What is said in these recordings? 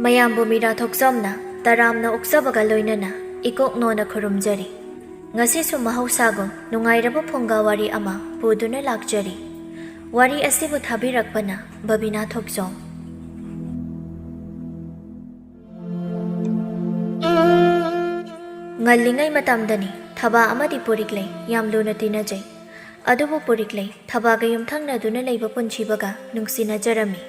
ꯃꯌꯥꯝꯕꯨ ꯃꯤꯔꯥ ꯊꯣꯛꯆꯣꯝꯅ ꯇꯔꯥꯝꯅ ꯑꯣꯛꯆꯕꯒ ꯂꯣꯏꯅꯅ ꯏꯀꯣꯛꯅꯣꯅ ꯈꯨꯔꯨꯝꯖꯔꯤ꯫ ꯉꯁꯤꯁꯨ ꯃꯍꯧꯁꯥꯒꯨꯝ ꯅꯨꯡꯉꯥꯏꯔꯕ ꯐꯨꯡꯒꯥ ꯋꯥꯔꯤ ꯑꯃ ꯄꯨꯗꯨꯅ ꯂꯥꯛꯆꯔꯤ꯫ ꯋꯥꯔꯤ ꯑꯁꯤꯕꯨ ꯊꯥꯕꯤꯔꯛꯄꯅ ꯕꯕꯤꯅꯥ ꯊꯣꯛꯆꯣꯝ꯫ ꯉꯜꯂꯤꯉꯩ ꯃꯇꯝꯗꯅꯤ ꯊꯕꯥ ꯑꯃꯗꯤ ꯄꯨꯔꯤꯛꯂꯩ ꯌꯥꯝ ꯂꯨꯅ ꯇꯤꯟꯅꯖꯩ꯫ ꯑꯗꯨꯕꯨ ꯄꯨꯔꯤꯛꯂꯩ ꯊꯕꯥꯒ ꯌꯨꯝꯊꯪꯅꯗꯨꯅ ꯂꯩꯕ ꯄꯨꯟꯁꯤꯕꯒ ꯅꯨꯡꯁꯤꯅꯖꯔꯝꯃꯤ꯫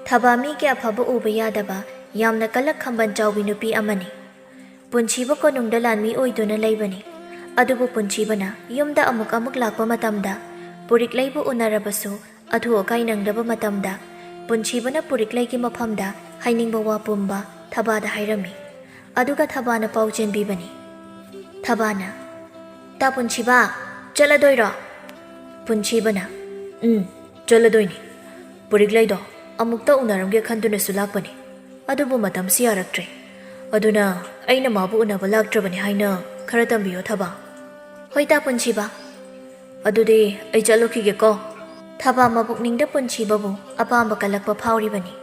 ꯊꯕꯥ ꯃꯤꯒꯤ ꯑꯐꯕ ꯎꯕ ꯌꯥꯗꯕ ꯌꯥꯝꯅ ꯀꯂꯛ ꯈꯝꯕꯟ ꯆꯥꯎꯕꯤ ꯅꯨꯄꯤ ꯑꯃꯅꯤ꯫ ꯄꯨꯟꯁꯤꯕ ꯀꯣꯅꯨꯡꯗ ꯂꯥꯟꯃꯤ ꯑꯣꯏꯗꯨꯅ ꯂꯩꯕꯅꯤ꯫ ꯑꯗꯨꯕꯨ ꯄꯨꯟꯁꯤꯕꯅ ꯌꯨꯝꯗ ꯑꯃꯨꯛ ꯂꯥꯛꯄ ꯃꯇꯝꯗ ꯄꯨꯔꯤꯛꯂꯩꯕꯨ ꯎꯅꯔꯕꯁꯨ ꯑꯊꯨ ꯑꯀꯥꯏ ꯅꯪꯗꯕ ꯃꯇꯝꯗ ꯄꯨꯟꯁꯤꯕꯅ ꯄꯨꯔꯤꯛꯂꯩꯒꯤ ꯃꯐꯝꯗ ꯍꯥꯏꯅꯤꯡꯕ ꯋꯥ ꯄꯨꯝꯕ ꯊꯕꯥꯗ ꯍꯥꯏꯔꯝꯃꯤ꯫ ꯑꯗꯨꯒ ꯊꯕꯥꯅ ꯄꯥꯎ ꯆꯦꯟꯕꯤꯕꯅꯤ꯫ ꯊꯕꯥꯅ "ꯇꯥ ꯄꯨꯟꯁꯤꯕ, ꯆꯠꯂꯗꯣꯏꯔꯣ?" ꯄꯨꯟꯁꯤꯕꯅ "ꯆꯠꯂꯗꯣꯏꯅꯤ꯫ ꯄꯨꯔꯤꯛꯂꯩꯗꯣ ꯑꯃꯨꯛꯇ ꯎꯅꯔꯝꯒꯦ ꯈꯟꯗꯨꯅꯁꯨ ꯂꯥꯛꯄꯅꯤ꯫ ꯑꯗꯨꯕꯨ ꯃꯇꯝꯁꯤ ꯌꯥꯔꯛꯇ꯭ꯔꯦ꯫ ꯑꯗꯨꯅ ꯑꯩꯅ ꯃꯥꯕꯨ ꯎꯅꯕ ꯂꯥꯛꯇ꯭ꯔꯕꯅꯤ ꯍꯥꯏꯅ ꯈꯔ ꯇꯝꯕꯤꯌꯣ ꯊꯕꯥ." "ꯍꯣꯏ ꯇꯥ ꯄꯨꯟꯁꯤꯕ." "ꯑꯗꯨꯗꯤ ꯑꯩ ꯆꯠꯂꯨꯈꯤꯒꯦꯀꯣ." ꯊꯕꯥ ꯃꯕꯨꯛꯅꯤꯡꯗ ꯄꯨꯟꯁꯤꯕꯕꯨ ꯑꯄꯥꯝꯕ ꯀꯜꯂꯛꯄ ꯐꯥꯎꯔꯤꯕꯅꯤ꯫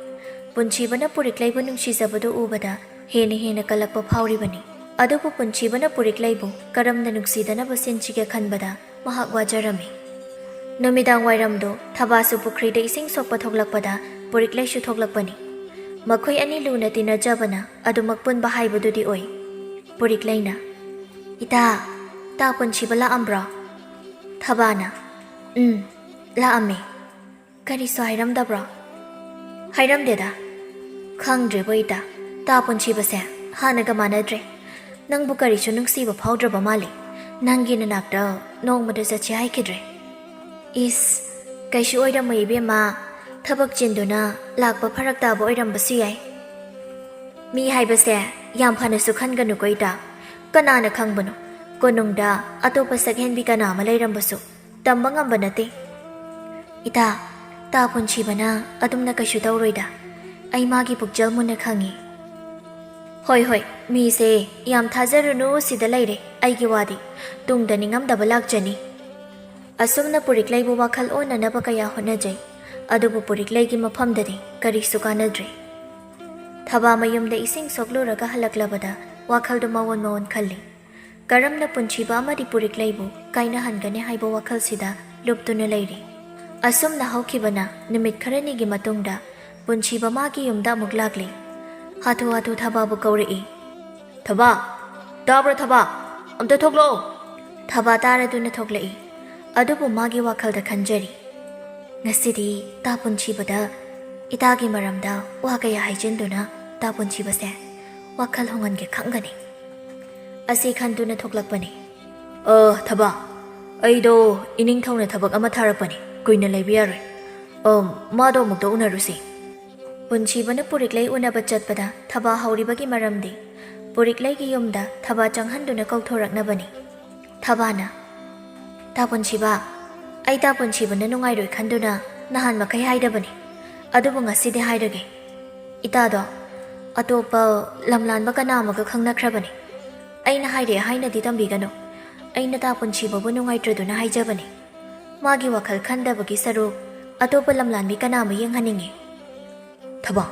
ꯄꯨꯟꯁꯤꯕꯅ ꯄꯨꯔꯤꯛꯂꯩꯕꯨ ꯅꯨꯡꯁꯤꯖꯕꯗꯨ ꯎꯕꯗ ꯍꯦꯟꯅ ꯀꯜꯂꯛꯄ ꯐꯥꯎꯔꯤꯕꯅꯤ꯫ ꯑꯗꯨꯕꯨ ꯄꯨꯟꯁꯤꯕꯅ ꯄꯨꯔꯤꯛꯂꯩꯕꯨ ꯀꯔꯝꯅ ꯅꯨꯡꯁꯤꯗꯅꯕ ꯁꯤꯟꯁꯤꯒꯦ ꯈꯟꯕꯗ ꯃꯍꯥꯛ ꯋꯥꯖꯔꯝꯃꯤ꯫ ꯅꯨꯃꯤꯗꯥꯡ ꯋꯥꯏꯔꯝꯗꯣ ꯊꯕꯥꯁꯨ ꯄꯨꯈ꯭ꯔꯤꯗ ꯏꯁꯤꯡ ꯁꯣꯛꯄ ꯊꯣꯛꯂꯛꯄꯗ ꯄꯨꯔꯤꯛꯂꯩꯁꯨ ꯊꯣꯛꯂꯛꯄꯅꯤ꯫ ꯃꯈꯣꯏ ꯑꯅꯤ ꯂꯨꯅ ꯇꯤꯟꯅꯖꯕꯅ ꯑꯗꯨꯃꯛ ꯄꯨꯟꯕ ꯍꯥꯏꯕꯗꯨꯗꯤ ꯑꯣꯏ꯫ ꯄꯨꯔꯤꯛꯂꯩꯅ "ꯏꯇꯥ, ꯇꯥ ꯄꯨꯟꯁꯤꯕ ꯂꯥꯛꯑꯝꯕ꯭ꯔꯣ?" ꯊꯕꯥꯅ "ꯂꯥꯛꯑꯝꯃꯤ꯫ ꯀꯔꯤꯁꯨ ꯍꯥꯏꯔꯝꯗꯕ꯭ꯔꯣ?" "ꯍꯥꯏꯔꯝꯗꯦꯗ." "ꯈꯪꯗ꯭ꯔꯦꯕꯣ ꯏꯇꯥ, ꯇꯥ ꯄꯨꯟꯁꯤꯕꯁꯦ ꯍꯥꯟꯅꯒ ꯃꯥꯟꯅꯗ꯭ꯔꯦ꯫ ꯅꯪꯕꯨ ꯀꯔꯤꯁꯨ ꯅꯨꯡꯁꯤꯕ ꯐꯥꯎꯗ꯭ꯔꯕ ꯃꯥꯜꯂꯤ꯫ ꯅꯪꯒꯤ ꯅꯅꯥꯛꯇ ꯅꯣꯡꯃꯗ ꯆꯠꯁꯤ ꯍꯥꯏꯈꯤꯗ꯭ꯔꯦ." "ꯏꯁ, ꯀꯩꯁꯨ ꯑꯣꯏꯔꯝꯃꯣꯏ ꯏꯕꯦꯝꯃ꯫ ꯊꯕꯛ ꯆꯤꯟꯗꯨꯅ ꯂꯥꯛꯄ ꯐꯔꯛ ꯇꯥꯕ ꯑꯣꯏꯔꯝꯕꯁꯨ ꯌꯥꯏ." "ꯃꯤ ꯍꯥꯏꯕꯁꯦ ꯌꯥꯝ ꯐꯅꯁꯨ ꯈꯟꯒꯅꯨꯀꯣ ꯏꯇꯥ꯫ ꯀꯅꯥꯅ ꯈꯪꯕꯅꯣ, ꯀꯣꯅꯨꯡꯗ ꯑꯇꯣꯞꯄ ꯁꯛꯍꯦꯟꯕꯤ ꯀꯅꯥ ꯑꯃ ꯂꯩꯔꯝꯕꯁꯨ ꯇꯝꯕ ꯉꯝꯕ ꯅꯠꯇꯦ." "ꯏꯇꯥ, ꯇꯥ ꯄꯨꯟꯁꯤꯕꯅ ꯑꯗꯨꯝꯅ ꯀꯩꯁꯨ ꯇꯧꯔꯣꯏꯗ꯫ ꯑꯩ ꯃꯥꯒꯤ ꯄꯨꯛꯆꯦꯜ ꯃꯨꯟꯅ ꯈꯪꯉꯤ." ꯍꯣꯏ, ꯃꯤꯁꯦ ꯌꯥꯝ ꯊꯥꯖꯔꯨꯅꯨ ꯁꯤꯗ ꯂꯩꯔꯦ ꯑꯩꯒꯤ ꯋꯥꯗꯤ꯫ ꯇꯨꯡꯗ ꯅꯤꯡꯉꯝꯗꯕ ꯂꯥꯛꯆꯅꯤ." ꯑꯁꯨꯝꯅ ꯄꯨꯔꯤꯛꯂꯩꯕꯨ ꯋꯥꯈꯜ ꯑꯣꯟꯅꯅꯕ ꯀꯌꯥ ꯍꯣꯠꯅꯖꯩ꯫ ꯑꯗꯨꯕꯨ ꯄꯨꯔꯤꯛꯂꯩꯒꯤ ꯃꯐꯝꯗꯗꯤ ꯀꯔꯤꯁꯨ ꯀꯥꯟꯅꯗ꯭ꯔꯦ꯫ ꯊꯕꯥ ꯃꯌꯨꯝꯗ ꯏꯁꯤꯡ ꯁꯣꯛꯂꯨꯔꯒ ꯍꯜꯂꯛꯂꯕꯗ ꯋꯥꯈꯜꯗꯨ ꯃꯑꯣꯟ ꯈꯜꯂꯤ꯫ ꯀꯔꯝꯅ ꯄꯨꯟꯁꯤꯕ ꯑꯃꯗꯤ ꯄꯨꯔꯤꯛꯂꯩꯕꯨ ꯀꯥꯏꯅꯍꯟꯒꯅꯤ ꯍꯥꯏꯕ ꯋꯥꯈꯜꯁꯤꯗ ꯂꯨꯞꯇꯨꯅ ꯂꯩꯔꯤ꯫ ꯑꯁꯨꯝꯅ ꯍꯧꯈꯤꯕꯅ ꯅꯨꯃꯤꯠ ꯈꯔꯅꯤꯒꯤ ꯃꯇꯨꯡꯗ ꯄꯨꯟꯁꯤꯕ ꯃꯥꯒꯤ ꯌꯨꯝꯗ ꯑꯃꯨꯛ ꯂꯥꯛꯂꯤ꯫ ꯍꯥꯊꯨ ꯊꯕꯥꯕꯨ ꯀꯧꯔꯛꯏ꯫ "ꯊꯕꯥ, ꯇꯥꯕ꯭ꯔꯥ ꯊꯕꯥ? ꯑꯝꯇ ꯊꯣꯛꯂꯛꯑꯣ." ꯊꯕꯥ ꯇꯥꯔꯗꯨꯅ ꯊꯣꯛꯂꯛꯏ꯫ ꯑꯗꯨꯕꯨ ꯃꯥꯒꯤ ꯋꯥꯈꯜꯗ ꯈꯟꯖꯔꯤ, ꯉꯁꯤꯗꯤ ꯇꯥ ꯄꯨꯟꯁꯤꯕꯗ ꯏꯇꯥꯒꯤ ꯃꯔꯝꯗ ꯋꯥ ꯀꯌꯥ ꯍꯥꯏꯖꯤꯟꯗꯨꯅ ꯇꯥ ꯄꯨꯟꯁꯤꯕꯁꯦ ꯋꯥꯈꯜ ꯍꯣꯡꯍꯟꯒꯦ ꯈꯪꯒꯅꯤ꯫ ꯑꯁꯤ ꯈꯟꯗꯨꯅ ꯊꯣꯛꯂꯛꯄꯅꯤ꯫ "ꯊꯕꯥ, ꯑꯩꯗꯣ ꯏꯅꯤꯡꯊꯧꯅ ꯊꯕꯛ ꯑꯃ ꯊꯥꯔꯛꯄꯅꯤ꯫ ꯀꯨꯏꯅ ꯂꯩꯕ ꯌꯥꯔꯣꯏ꯫ ꯃꯥꯗꯣ ꯑꯃꯨꯛꯇ ꯎꯅꯔꯨꯁꯤ." ꯄꯨꯟꯁꯤꯕꯅ ꯄꯨꯔꯤꯛꯂꯩ ꯎꯅꯕ ꯆꯠꯄꯗ ꯊꯕꯥ ꯍꯧꯔꯤꯕꯒꯤ ꯃꯔꯝꯗꯤ ꯄꯨꯔꯤꯛꯂꯩꯒꯤ ꯌꯨꯝꯗ ꯊꯕꯥ ꯆꯪꯍꯟꯗꯨꯅ ꯀꯧꯊꯣꯔꯛꯅꯕꯅꯤ꯫ ꯊꯕꯥꯅ "ꯇꯥ ꯄꯨꯟꯁꯤꯕ, ꯑꯩ ꯇꯥ ꯄꯨꯟꯁꯤꯕꯅ ꯅꯨꯡꯉꯥꯏꯔꯣꯏ ꯈꯟꯗꯨꯅ ꯅꯍꯥꯟ ꯃꯈꯩ ꯍꯥꯏꯗꯕꯅꯤ꯫ ꯑꯗꯨꯕꯨ ꯉꯁꯤꯗꯤ ꯍꯥꯏꯔꯒꯦ꯫ ꯏꯇꯥꯗꯣ ꯑꯇꯣꯞꯄ ꯂꯝꯂꯥꯟꯕ ꯀꯅꯥ ꯑꯃꯒ ꯈꯪꯅꯈ꯭ꯔꯕꯅꯤ꯫ ꯑꯩꯅ ꯍꯥꯏꯔꯦ ꯍꯥꯏꯅꯗꯤ ꯇꯝꯕꯤꯒꯅꯨ꯫ ꯑꯩꯅ ꯇꯥ ꯄꯨꯟꯁꯤꯕꯕꯨ ꯅꯨꯡꯉꯥꯏꯇ꯭ꯔꯗꯨꯅ ꯍꯥꯏꯖꯕꯅꯤ꯫ ꯃꯥꯒꯤ ꯋꯥꯈꯜ ꯈꯟꯗꯕꯒꯤ ꯁꯔꯨꯛ ꯑꯇꯣꯞꯄ ꯂꯝꯂꯥꯟꯕꯤ ꯀꯅꯥ ꯑꯃ ꯌꯦꯡꯍꯟꯅꯤꯡꯉꯤ." "ꯊꯕꯥ,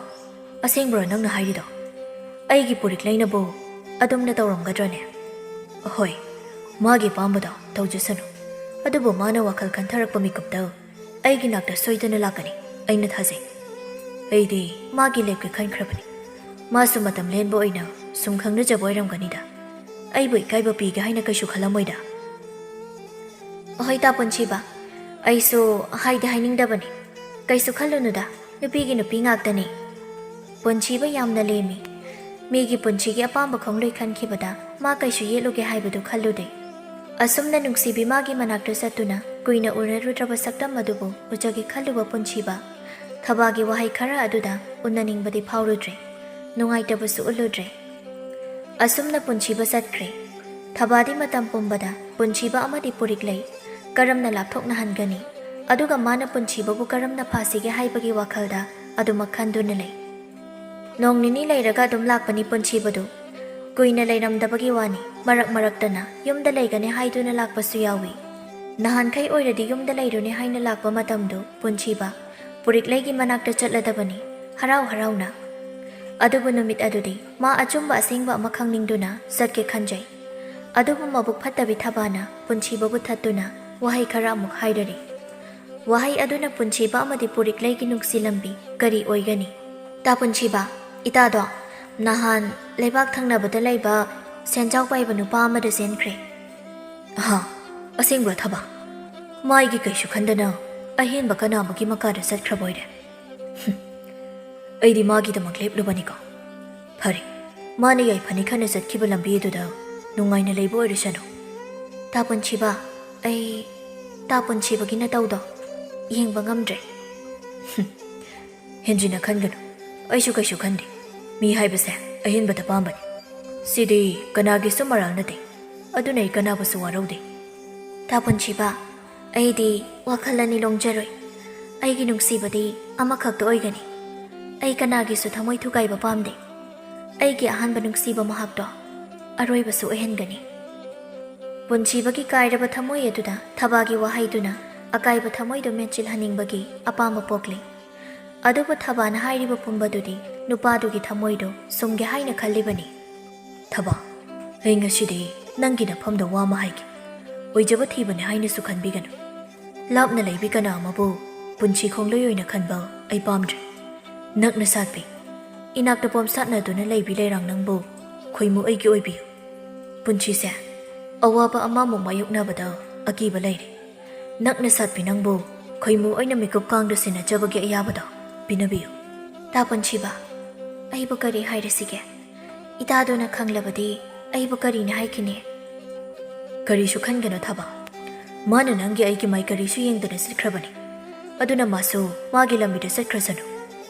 ꯑꯁꯦꯡꯕ꯭ꯔꯣ ꯅꯪꯅ ꯍꯥꯏꯔꯤꯗꯣ? ꯑꯩꯒꯤ ꯄꯨꯔꯤꯛꯂꯩꯅꯕꯨ ꯑꯗꯨꯝꯅ ꯇꯧꯔꯝꯒꯗ꯭ꯔꯅꯦ?" "ꯍꯣꯏ, ꯃꯥꯒꯤ ꯑꯄꯥꯝꯕꯗꯣ ꯇꯧꯖꯁꯅꯨ꯫ ꯑꯗꯨꯕꯨ ꯃꯥꯅ ꯋꯥꯈꯜ ꯈꯟꯊꯔꯛꯄ ꯃꯤꯀꯨꯞꯇ ꯑꯩꯒꯤ ꯅꯥꯛꯇ ꯁꯣꯏꯗꯅ ꯂꯥꯛꯀꯅꯤ, ꯑꯩꯅ ꯊꯥꯖꯩ꯫ ꯑꯩꯗꯤ ꯃꯥꯒꯤ ꯂꯦꯞꯀꯦ ꯈꯟꯈ꯭ꯔꯕꯅꯤ꯫ ꯃꯥꯁꯨ ꯃꯇꯝ ꯂꯦꯟꯕ ꯑꯣꯏꯅ ꯁꯨꯝ ꯈꯪꯅꯖꯕ ꯑꯣꯏꯔꯝꯒꯅꯤꯗ꯫ ꯑꯩꯕꯨ ꯏꯀꯥꯏꯕ ꯄꯤꯒꯦ ꯍꯥꯏꯅ ꯀꯩꯁꯨ ꯈꯜꯂꯝꯃꯣꯏꯗ." "ꯍꯣꯏ ꯇꯥ ꯄꯨꯟꯁꯤꯕ, ꯑꯩꯁꯨ ꯍꯥꯏꯗꯤ ꯍꯥꯏꯅꯤꯡꯗꯕꯅꯤ꯫ ꯀꯩꯁꯨ ꯈꯜꯂꯨꯅꯨꯗ, ꯅꯨꯄꯤꯒꯤ ꯅꯨꯄꯤ ꯉꯥꯛꯇꯅꯤ." ꯄꯨꯟꯁꯤꯕ ꯌꯥꯝꯅ ꯂꯦꯝꯃꯤ꯫ ꯃꯤꯒꯤ ꯄꯨꯟꯁꯤꯒꯤ ꯑꯄꯥꯝꯕ ꯈꯣꯡꯂꯣꯏ ꯈꯟꯈꯤꯕꯗ ꯃꯥ ꯀꯩꯁꯨ ꯌꯦꯠꯂꯨꯒꯦ ꯍꯥꯏꯕꯗꯨ ꯈꯜꯂꯨꯗꯦ꯫ ꯑꯁꯨꯝꯅ ꯅꯨꯡꯁꯤꯕꯤ ꯃꯥꯒꯤ ꯃꯅꯥꯛꯇ ꯆꯠꯇꯨꯅ ꯀꯨꯏꯅ ꯎꯅꯔꯨꯗ꯭ꯔꯕ ꯁꯛꯇꯝ ꯑꯗꯨꯕꯨ ꯎꯖꯒꯦ ꯈꯜꯂꯨꯕ ꯄꯨꯟꯁꯤꯕ ꯊꯕꯥꯒꯤ ꯋꯥꯍꯩ ꯈꯔ ꯑꯗꯨꯗ ꯎꯅꯅꯤꯡꯕꯗꯤ ꯐꯥꯎꯔꯨꯗ꯭ꯔꯦ, ꯅꯨꯡꯉꯥꯏꯇꯕꯁꯨ ꯎꯠꯂꯨꯗ꯭ꯔꯦ꯫ ꯑꯁꯨꯝꯅ ꯄꯨꯟꯁꯤꯕ ꯆꯠꯈ꯭ꯔꯦ꯫ ꯊꯕꯥꯗꯤ ꯃꯇꯝ ꯄꯨꯝꯕꯗ ꯄꯨꯟꯁꯤꯕ ꯑꯃꯗꯤ ꯄꯨꯔꯤꯛꯂꯩ ꯀꯔꯝꯅ ꯂꯥꯞꯊꯣꯛꯅꯍꯟꯒꯅꯤ, ꯑꯗꯨꯒ ꯃꯥꯅ ꯄꯨꯟꯁꯤꯕꯕꯨ ꯀꯔꯝꯅ ꯐꯥꯁꯤꯒꯦ ꯍꯥꯏꯕꯒꯤ ꯋꯥꯈꯜꯗ ꯑꯗꯨꯃꯛ ꯈꯟꯗꯨꯅ ꯂꯩ꯫ ꯅꯣꯡ ꯅꯤꯅꯤ ꯂꯩꯔꯒ ꯑꯗꯨꯝ ꯂꯥꯛꯄꯅꯤ ꯄꯨꯟꯁꯤꯕꯗꯨ꯫ ꯀꯨꯏꯅ ꯂꯩꯔꯝꯗꯕꯒꯤ ꯋꯥꯅꯤ, ꯃꯔꯛꯇꯅ ꯌꯨꯝꯗ ꯂꯩꯒꯅꯤ ꯍꯥꯏꯗꯨꯅ ꯂꯥꯛꯄꯁꯨ ꯌꯥꯎꯏ꯫ ꯅꯍꯥꯟꯈꯩ ꯑꯣꯏꯔꯗꯤ ꯌꯨꯝꯗ ꯂꯩꯔꯨꯅꯤ ꯍꯥꯏꯅ ꯂꯥꯛꯄ ꯃꯇꯝꯗꯨ ꯄꯨꯟꯁꯤꯕ ꯄꯨꯔꯤꯛꯂꯩꯒꯤ ꯃꯅꯥꯛꯇ ꯆꯠꯂꯗꯕꯅꯤ ꯍꯔꯥꯎꯅ꯫ ꯑꯗꯨꯕꯨ ꯅꯨꯃꯤꯠ ꯑꯗꯨꯗꯤ ꯃꯥ ꯑꯆꯨꯝꯕ ꯑꯁꯦꯡꯕ ꯑꯃ ꯈꯪꯅꯤꯡꯗꯨꯅ ꯆꯠꯀꯦ ꯈꯟꯖꯩ꯫ ꯑꯗꯨꯕꯨ ꯃꯕꯨꯛ ꯐꯠꯇꯕꯤ ꯊꯕꯥꯅ ꯄꯨꯟꯁꯤꯕꯕꯨ ꯊꯠꯇꯨꯅ ꯋꯥꯍꯩ ꯈꯔ ꯑꯃꯨꯛ ꯍꯥꯏꯔꯔꯤ꯫ ꯋꯥꯍꯩ ꯑꯗꯨꯅ ꯄꯨꯟꯁꯤꯕ ꯑꯃꯗꯤ ꯄꯨꯔꯤꯛꯂꯩꯒꯤ ꯅꯨꯡꯁꯤ ꯂꯝꯕꯤ ꯀꯔꯤ ꯑꯣꯏꯒꯅꯤ? ꯇꯥ ꯄꯨꯟꯁꯤꯕ, ꯏꯇꯥꯗꯣ ꯅꯍꯥꯟ ꯂꯩꯕꯥꯛ ꯊꯪꯅꯕꯗ ꯂꯩꯕ ꯁꯦꯟꯖꯥꯎ ꯄꯥꯏꯕ ꯅꯨꯄꯥ ꯑꯃꯗ ꯆꯦꯟꯈ꯭ꯔꯦ꯫ ꯍꯥ, ꯑꯁꯦꯡꯕ꯭ꯔꯣ ꯊꯕꯥ? ꯃꯥꯒꯤ ꯀꯩꯁꯨ ꯈꯟꯗꯅ ꯑꯍꯦꯟꯕ ꯀꯅꯥꯕꯒꯤ ꯃꯀꯥꯗ ꯆꯠꯈ꯭ꯔꯕ ꯑꯣꯏꯔꯦ? ꯑꯩꯗꯤ ꯃꯥꯒꯤꯗꯃꯛ ꯂꯦꯞꯂꯨꯕꯅꯤꯀꯣ꯫ ꯐꯔꯦ, ꯃꯥꯅ ꯌꯥꯏꯐꯅꯤ ꯈꯟꯅ ꯆꯠꯈꯤꯕ ꯂꯝꯕꯤ ꯑꯗꯨꯗ ꯅꯨꯡꯉꯥꯏꯅ ꯂꯩꯕ ꯑꯣꯏꯔꯁꯅꯨ꯫ ꯇꯥ ꯄꯨꯟꯁꯤꯕ, ꯑꯩ ꯇꯥ ꯄꯨꯟꯁꯤꯕꯒꯤ ꯅꯇꯧꯗꯣ ꯌꯦꯡꯕ ꯉꯝꯗ꯭ꯔꯦ꯫ ꯍꯦꯟꯖꯤꯟꯅ ꯈꯟꯒꯅꯨ, ꯑꯩꯁꯨ ꯀꯩꯁꯨ ꯈꯟꯗꯦ꯫ ꯃꯤ ꯍꯥꯏꯕꯁꯦ ꯑꯍꯦꯟꯕꯗ ꯄꯥꯝꯕꯅꯤ꯫ ꯁꯤꯗꯤ ꯀꯅꯥꯒꯤꯁꯨ ꯃꯔꯥꯜ ꯅꯠꯇꯦ, ꯑꯗꯨꯅ ꯑꯩ ꯀꯅꯥꯕꯨꯁꯨ ꯋꯥꯔꯧꯗꯦ꯫ ꯇꯥ ꯄꯨꯟꯁꯤꯕ, ꯑꯩꯗꯤ ꯋꯥꯈꯜ ꯑꯅꯤ ꯂꯣꯡꯖꯔꯣꯏ꯫ ꯑꯩꯒꯤ ꯅꯨꯡꯁꯤꯕꯗꯤ ꯑꯃꯈꯛꯇ ꯑꯣꯏꯒꯅꯤ꯫ ꯑꯩ ꯀꯅꯥꯒꯤꯁꯨ ꯊꯃꯣꯏ ꯊꯨꯒꯥꯏꯕ ꯄꯥꯝꯗꯦ꯫ ꯑꯩꯒꯤ ꯑꯍꯥꯟꯕ ꯅꯨꯡꯁꯤꯕ ꯃꯍꯥꯛꯇꯣ ꯑꯔꯣꯏꯕꯁꯨ ꯑꯣꯏꯍꯟꯒꯅꯤ꯫ ꯄꯨꯟꯁꯤꯕꯒꯤ ꯀꯥꯏꯔꯕ ꯊꯃꯣꯏ ꯑꯗꯨꯗ ꯊꯕꯥꯒꯤ ꯋꯥꯍꯩꯗꯨꯅ ꯑꯀꯥꯏꯕ ꯊꯃꯣꯏꯗꯨ ꯃꯦꯟꯁꯤꯜꯍꯟꯅꯤꯡꯕꯒꯤ ꯑꯄꯥꯝꯕ ꯄꯣꯛꯂꯤ꯫ ꯑꯗꯨꯕꯨ ꯊꯕꯥꯅ ꯍꯥꯏꯔꯤꯕ ꯄꯨꯝꯕꯗꯨꯗꯤ ꯅꯨꯄꯥꯗꯨꯒꯤ ꯊꯃꯣꯏꯗꯨ ꯁꯨꯝꯒꯦ ꯍꯥꯏꯅ ꯈꯜꯂꯤꯕꯅꯤ꯫ ꯊꯕꯥ, ꯑꯩ ꯉꯁꯤꯗꯤ ꯅꯪꯒꯤ ꯅꯐꯝꯗ ꯋꯥ ꯑꯃ ꯍꯥꯏꯒꯦ꯫ ꯑꯣꯏꯖꯕ ꯊꯤꯕꯅꯤ ꯍꯥꯏꯅꯁꯨ ꯈꯟꯕꯤꯒꯅꯨ꯫ ꯂꯥꯞꯅ ꯂꯩꯕꯤ ꯀꯅꯥ ꯑꯃꯕꯨ ꯄꯨꯟꯁꯤ ꯈꯣꯡꯂꯣꯏ ꯑꯣꯏꯅ ꯈꯟꯕ ꯑꯩ ꯄꯥꯝꯗ꯭ꯔꯦ꯫ ꯅꯛꯅ ꯁꯥꯠꯄꯤ, ꯏꯅꯥꯛꯇ ꯄꯣꯝꯁꯥꯠꯅꯗꯨꯅ ꯂꯩꯕꯤ ꯂꯩꯔꯥꯡ ꯅꯪꯕꯨ ꯈꯣꯏꯃꯨ ꯑꯩꯒꯤ ꯑꯣꯏꯕꯤꯌꯨ꯫ ꯄꯨꯟꯁꯤꯁꯦ ꯑꯋꯥꯕ ꯑꯃꯃꯨꯛ ꯃꯥꯌꯣꯛꯅꯕꯗ ꯑꯀꯤꯕ ꯂꯩꯔꯦ꯫ ꯅꯛꯅ ꯁꯥꯠꯄꯤ ꯅꯪꯕꯨ ꯈꯣꯏꯃꯨ ꯑꯣꯏꯅ ꯃꯤꯀꯨꯞ ꯀꯥꯡꯗ ꯁꯤꯟꯅꯖꯕꯒꯤ ꯑꯌꯥꯕꯗꯣ ꯄꯤꯅꯕꯤꯌꯨ꯫ ꯇꯥ ꯄꯨꯟꯁꯤꯕ, ꯑꯩꯕꯨ ꯀꯔꯤ ꯍꯥꯏꯔꯁꯤꯒꯦ? ꯏꯇꯥꯗꯨꯅ ꯈꯪꯂꯕꯗꯤ ꯑꯩꯕꯨ ꯀꯔꯤꯅ ꯍꯥꯏꯈꯤꯅꯤ? ꯀꯔꯤꯁꯨ ꯈꯟꯒꯅꯨ ꯊꯕꯥ, ꯃꯥꯅ ꯅꯪꯒꯤ ꯑꯩꯒꯤ ꯃꯥꯏ ꯀꯔꯤꯁꯨ ꯌꯦꯡꯗꯅ ꯆꯠꯈ꯭ꯔꯕꯅꯤ꯫ ꯑꯗꯨꯅ ꯃꯥꯁꯨ ꯃꯥꯒꯤ ꯂꯝꯕꯤꯗ ꯆꯠꯈ꯭ꯔꯁꯅꯨ꯫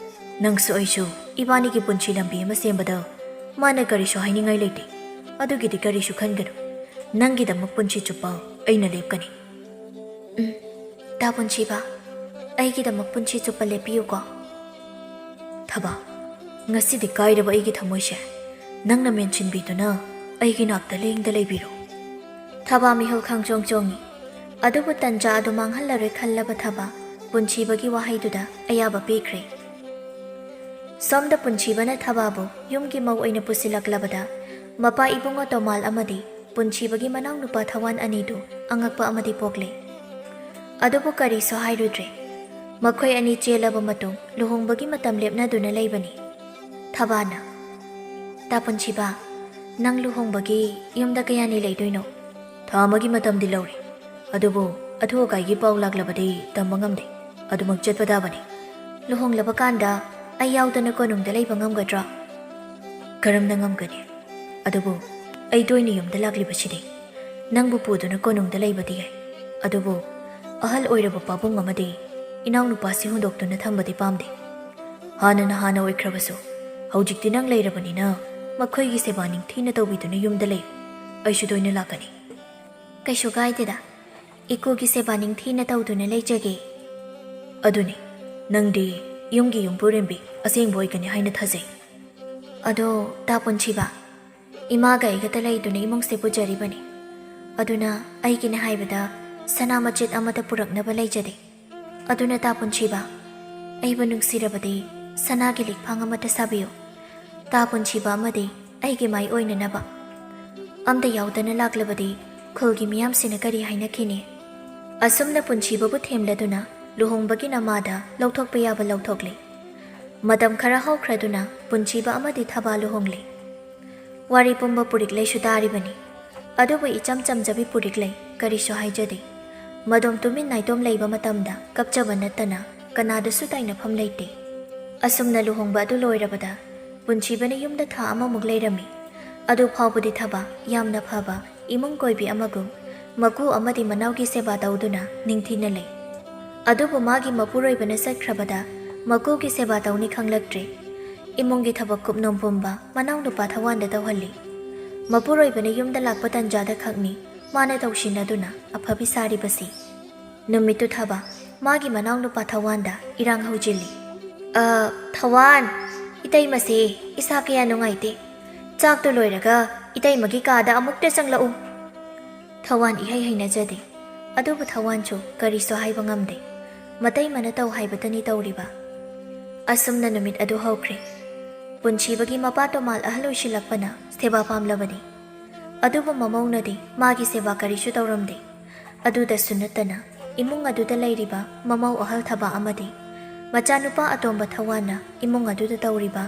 ꯅꯪꯁꯨ ꯑꯩꯁꯨ ꯏꯕꯥꯅꯤꯒꯤ ꯄꯨꯟꯁꯤ ꯂꯝꯕꯤ ꯑꯃ ꯁꯦꯝꯕꯗ ꯃꯥꯅ ꯀꯔꯤꯁꯨ ꯍꯥꯏꯅꯤꯡꯉꯥꯏ ꯂꯩꯇꯦ꯫ ꯑꯗꯨꯒꯤꯗꯤ ꯀꯔꯤꯁꯨ ꯈꯟꯒꯅꯨ꯫ ꯅꯪꯒꯤꯗꯃꯛ ꯄꯨꯟꯁꯤ ꯆꯨꯞꯄ ꯑꯩꯅ ꯂꯦꯞꯀꯅꯤ꯫ ꯇꯥ ꯄꯨꯟꯁꯤꯕ, ꯑꯩꯒꯤꯗꯃꯛ ꯄꯨꯟꯁꯤ ꯆꯨꯞꯄ ꯂꯦꯞꯄꯤꯌꯨꯀꯣ꯫ ꯊꯕꯥ, ꯉꯁꯤꯗꯤ ꯀꯥꯏꯔꯕ ꯑꯩꯒꯤ ꯊꯃꯣꯏꯁꯦ ꯅꯪꯅ ꯃꯦꯟꯁꯤꯟꯕꯤꯗꯨꯅ ꯑꯩꯒꯤ ꯅꯥꯛꯇ ꯂꯦꯡꯗ ꯂꯩꯕꯤꯔꯣ꯫ ꯊꯕꯥ ꯃꯤꯍꯨꯜ ꯈꯥꯡꯆꯣꯡ ꯆꯣꯡꯉꯤ꯫ ꯑꯗꯨꯕꯨ ꯇꯟꯖꯥ ꯑꯗꯨ ꯃꯥꯡꯍꯜꯂꯔꯣꯏ ꯈꯜꯂꯕ ꯊꯕꯥ ꯄꯨꯟꯁꯤꯕꯒꯤ ꯋꯥꯍꯩꯗꯨꯗ ꯑꯌꯥꯕ ꯄꯤꯈ꯭ꯔꯦ꯫ ꯁꯣꯝꯗ ꯄꯨꯟꯁꯤꯕꯅ ꯊꯕꯥꯕꯨ ꯌꯨꯝꯒꯤ ꯃꯧ ꯑꯣꯏꯅ ꯄꯨꯁꯤꯜꯂꯛꯂꯕꯗ ꯃꯄꯥ ꯏꯕꯨꯡꯉꯣ ꯇꯣꯃꯥꯜ ꯑꯃꯗꯤ ꯄꯨꯟꯁꯤꯕꯒꯤ ꯃꯅꯥꯎꯅꯨꯄꯥ ꯊꯋꯥꯟ ꯑꯅꯤꯗꯨ ꯑꯉꯛꯄ ꯑꯃꯗꯤ ꯄꯣꯛꯂꯦ꯫ ꯑꯗꯨꯕꯨ ꯀꯔꯤꯁꯨ ꯍꯥꯏꯔꯨꯗ꯭ꯔꯦ꯫ ꯃꯈꯣꯏ ꯑꯅꯤ ꯆꯦꯜꯂꯕ ꯃꯇꯨꯡ ꯂꯨꯍꯣꯡꯕꯒꯤ ꯃꯇꯝ ꯂꯦꯞꯅꯗꯨꯅ ꯂꯩꯕꯅꯤ꯫ ꯊꯕꯥꯅ, ꯇꯥ ꯄꯨꯟꯁꯤꯕ, ꯅꯪ ꯂꯨꯍꯣꯡꯕꯒꯤ ꯌꯨꯝꯗ ꯀꯌꯥꯅꯤ ꯂꯩꯗꯣꯏꯅꯣ? ꯊꯥ ꯑꯃꯒꯤ ꯃꯇꯝꯗꯤ ꯂꯧꯔꯤ꯫ ꯑꯗꯨꯕꯨ ꯑꯊꯨ ꯑꯀꯥꯏꯒꯤ ꯄꯥꯎ ꯂꯥꯛꯂꯕꯗꯤ ꯇꯝꯕ ꯉꯝꯗꯦ꯫ ꯑꯗꯨꯃꯛ ꯆꯠꯄ ꯇꯥꯕꯅꯤ꯫ ꯂꯨꯍꯣꯡꯂꯕ ꯀꯥꯟꯗ ꯑꯩ ꯌꯥꯎꯗꯅ ꯀꯣꯅꯨꯡꯗ ꯂꯩꯕ ꯉꯝꯒꯗ꯭ꯔꯥ? ꯀꯔꯝꯅ ꯉꯝꯒꯅꯤ? ꯑꯗꯨꯕꯨ ꯑꯩ ꯇꯣꯏꯅ ꯌꯨꯝꯗ ꯂꯥꯛꯂꯤꯕꯁꯤꯗꯤ ꯅꯪꯕꯨ ꯄꯨꯗꯨꯅ ꯀꯣꯅꯨꯡꯗ ꯂꯩꯕꯗꯤ ꯌꯥꯏ꯫ ꯑꯗꯨꯕꯨ ꯑꯍꯜ ꯑꯣꯏꯔꯕ ꯄꯥꯕꯨꯡ ꯑꯃꯗꯤ ꯏꯅꯥꯎꯅꯨꯄꯥꯁꯤ ꯍꯨꯟꯗꯣꯛꯇꯨꯅ ꯊꯝꯕꯗꯤ ꯄꯥꯝꯗꯦ꯫ ꯍꯥꯟꯅ ꯑꯣꯏꯈ꯭ꯔꯕꯁꯨ ꯍꯧꯖꯤꯛꯇꯤ ꯅꯪ ꯂꯩꯔꯕꯅꯤನ ꯃꯈꯣꯏꯒꯤ ꯁꯦꯕꯥ ꯅꯤꯡꯊꯤꯅ ꯇꯧꯕꯤꯗꯨꯅ ꯌꯨꯝꯗ ꯂꯩꯌꯨ꯫ ꯑꯩꯁꯨ ꯇꯣꯏꯅ ꯂꯥꯛꯀꯅꯤ꯫ ꯀꯩꯁꯨ ꯀꯥꯏꯗꯦꯗ, ꯏꯀꯨꯒꯤ ꯁꯦꯕꯥ ꯅꯤꯡꯊꯤꯅ ꯇꯧꯗꯨꯅ ꯂꯩꯖꯒꯦ꯫ ꯑꯗꯨꯅꯤ, ꯅꯪꯗꯤ ꯌꯨꯝꯒꯤ ꯌꯨꯝꯄꯨꯔꯦꯝꯕꯤ ꯑꯁꯦꯡꯕ ꯑꯣꯏꯒꯅꯤ ꯍꯥꯏꯅ ꯊꯥꯖꯩ꯫ ꯑꯗꯣ ꯇꯥ ꯄꯨꯟꯁꯤꯕ, ꯏꯃꯥꯒ ꯑꯩꯒꯇ ꯂꯩꯗꯨꯅ ꯏꯃꯨꯡꯁꯦ ꯄꯨꯖꯔꯤꯕꯅꯤ꯫ ꯑꯗꯨꯅ ꯑꯩꯒꯤꯅ ꯍꯥꯏꯕꯗ ꯁꯅꯥ ꯃꯆꯦꯠ ꯑꯃꯠꯇ ꯄꯨꯔꯛꯅꯕ ꯂꯩꯖꯗꯦ꯫ ꯑꯗꯨꯅ ꯇꯥ ꯄꯨꯟꯁꯤꯕ, ꯑꯩꯕꯨ ꯅꯨꯡꯁꯤꯔꯕꯗꯤ ꯁꯅꯥꯒꯤ ꯂꯤꯛꯐꯥꯡ ꯑꯃꯠꯇ ꯁꯥꯕꯤꯌꯨ꯫ ꯇꯥ ꯄꯨꯟꯁꯤꯕ ꯑꯃꯗꯤ ꯑꯩꯒꯤ ꯃꯥꯏ ꯑꯣꯏꯅꯅꯕ꯫ ꯑꯝꯇ ꯌꯥꯎꯗꯅ ꯂꯥꯛꯂꯕꯗꯤ ꯈꯨꯜꯒꯤ ꯃꯤꯌꯥꯝꯁꯤꯅ ꯀꯔꯤ ꯍꯥꯏꯅꯈꯤꯅꯤ? ꯑꯁꯨꯝꯅ ꯄꯨꯟꯁꯤꯕꯕꯨ ꯊꯦꯝꯂꯗꯨꯅ ꯂꯨꯍꯣꯡꯕꯒꯤ ꯅꯃꯥꯗ ꯂꯧꯊꯣꯛꯄ ꯌꯥꯕ ꯂꯧꯊꯣꯛꯂꯤ꯫ ꯃꯇꯝ ꯈꯔ ꯍꯧꯈ꯭ꯔꯗꯨꯅ ꯄꯨꯟꯁꯤꯕ ꯑꯃꯗꯤ ꯊꯕꯥ ꯂꯨꯍꯣꯡꯂꯤ꯫ ꯋꯥꯔꯤ ꯄꯨꯝꯕ ꯄꯨꯔꯤꯛꯂꯩꯁꯨ ꯇꯥꯔꯤꯕꯅꯤ꯫ ꯑꯗꯨꯕꯨ ꯏꯆꯝ ꯆꯝꯖꯕꯤ ꯄꯨꯔꯤꯛꯂꯩ ꯀꯔꯤꯁꯨ ꯍꯥꯏꯖꯗꯦ꯫ ꯃꯗꯣꯝ ꯇꯨꯃꯤꯟ ꯅꯥꯏꯇꯣꯝ ꯂꯩꯕ ꯃꯇꯝꯗ ꯀꯞꯆꯕ ꯅꯠꯇꯅ ꯀꯅꯥꯗꯁꯨ ꯇꯥꯏꯅꯐꯝ ꯂꯩꯇꯦ꯫ ꯑꯁꯨꯝꯅ ꯂꯨꯍꯣꯡꯕ ꯑꯗꯨ ꯂꯣꯏꯔꯕꯗ ꯄꯨꯟꯁꯤꯕꯅ ꯌꯨꯝꯗ ꯊꯥ ꯑꯃꯃꯨꯛ ꯂꯩꯔꯝꯃꯤ꯫ ꯑꯗꯨ ꯐꯥꯎꯕꯗꯤ ꯊꯕꯥ ꯌꯥꯝꯅ ꯐꯕ ꯏꯃꯨꯡ ꯀꯣꯏꯕꯤ ꯑꯃꯒꯨꯝ ꯃꯀꯨ ꯑꯃꯗꯤ ꯃꯅꯥꯎꯒꯤ ꯁꯦꯕꯥ ꯇꯧꯗꯨꯅ ꯅꯤꯡꯊꯤꯅ ꯂꯩ꯫ ꯑꯗꯨꯕꯨ ꯃꯥꯒꯤ ꯃꯄꯨꯔꯣꯏꯕꯅ ꯆꯠꯈ꯭ꯔꯕꯗ ꯃꯀꯨꯒꯤ ꯁꯦꯕꯥ ꯇꯧꯅꯤ ꯈꯪꯂꯛꯇ꯭ꯔꯦ꯫ ꯏꯃꯨꯡꯒꯤ ꯊꯕꯛ ꯀꯨꯞꯅꯣꯝ ꯄꯨꯝꯕ ꯃꯅꯥꯎꯅꯨꯄꯥ ꯊꯋꯥꯟꯗ ꯇꯧꯍꯜꯂꯤ꯫ ꯃꯄꯨꯔꯣꯏꯕꯅ ꯌꯨꯝꯗ ꯂꯥꯛꯄ ꯇꯟꯖꯥꯗ ꯈꯛꯅꯤ ꯃꯥꯅ ꯇꯧꯁꯤꯟꯅꯗꯨꯅ ꯑꯐꯕꯤ ꯁꯥꯔꯤꯕꯁꯤ꯫ ꯅꯨꯃꯤꯠꯇꯨ ꯊꯕꯥ ꯃꯥꯒꯤ ꯃꯅꯥꯎꯅꯨꯄꯥ ꯊꯋꯥꯟꯗ ꯏꯔꯥꯡ ꯍꯧꯖꯤꯜꯂꯤ꯫ ꯊꯋꯥꯟ, ꯏꯇꯩꯃꯁꯦ ꯏꯁꯥ ꯀꯌꯥ ꯅꯨꯡꯉꯥꯏꯇꯦ꯫ ꯆꯥꯛꯇꯨ ꯂꯣꯏꯔꯒ ꯏꯇꯩꯃꯒꯤ ꯀꯥꯗ ꯑꯃꯨꯛꯇ ꯆꯪꯂꯛꯎ꯫ ꯊꯋꯥꯟ ꯏꯍꯩ ꯍꯩꯅꯖꯗꯦ꯫ ꯑꯗꯨꯕꯨ ꯊꯋꯥꯟꯁꯨ ꯀꯔꯤꯁꯨ ꯍꯥꯏꯕ ꯉꯝꯗꯦ꯫ ꯃꯇꯩꯃꯅ ꯇꯧ ꯍꯥꯏꯕꯇꯅꯤ ꯇꯧꯔꯤꯕ꯫ ꯑꯁꯨꯝꯅ ꯅꯨꯃꯤꯠ ꯑꯗꯨ ꯍꯧꯈ꯭ꯔꯦ꯫ ꯄꯨꯟꯁꯤꯕꯒꯤ ꯃꯄꯥ ꯇꯣꯃꯥꯜ ꯑꯍꯜ ꯑꯣꯏꯁꯤꯜꯂꯛꯄꯅ ꯁꯦꯕꯥ ꯄꯥꯝꯂꯕꯅꯤ꯫ ꯑꯗꯨꯕꯨ ꯃꯃꯧꯅꯗꯤ ꯃꯥꯒꯤ ꯁꯦꯕꯥ ꯀꯔꯤꯁꯨ ꯇꯧꯔꯝꯗꯦ꯫ ꯑꯗꯨꯗꯁꯨ ꯅꯠꯇꯅ ꯏꯃꯨꯡ ꯑꯗꯨꯗ ꯂꯩꯔꯤꯕ ꯃꯃꯧ ꯑꯍꯜ ꯊꯕꯥ ꯑꯃꯗꯤ ꯃꯆꯥꯅꯨꯄꯥ ꯑꯇꯣꯝꯕ ꯊꯋꯥꯟꯅ ꯏꯃꯨꯡ ꯑꯗꯨꯗ ꯇꯧꯔꯤꯕ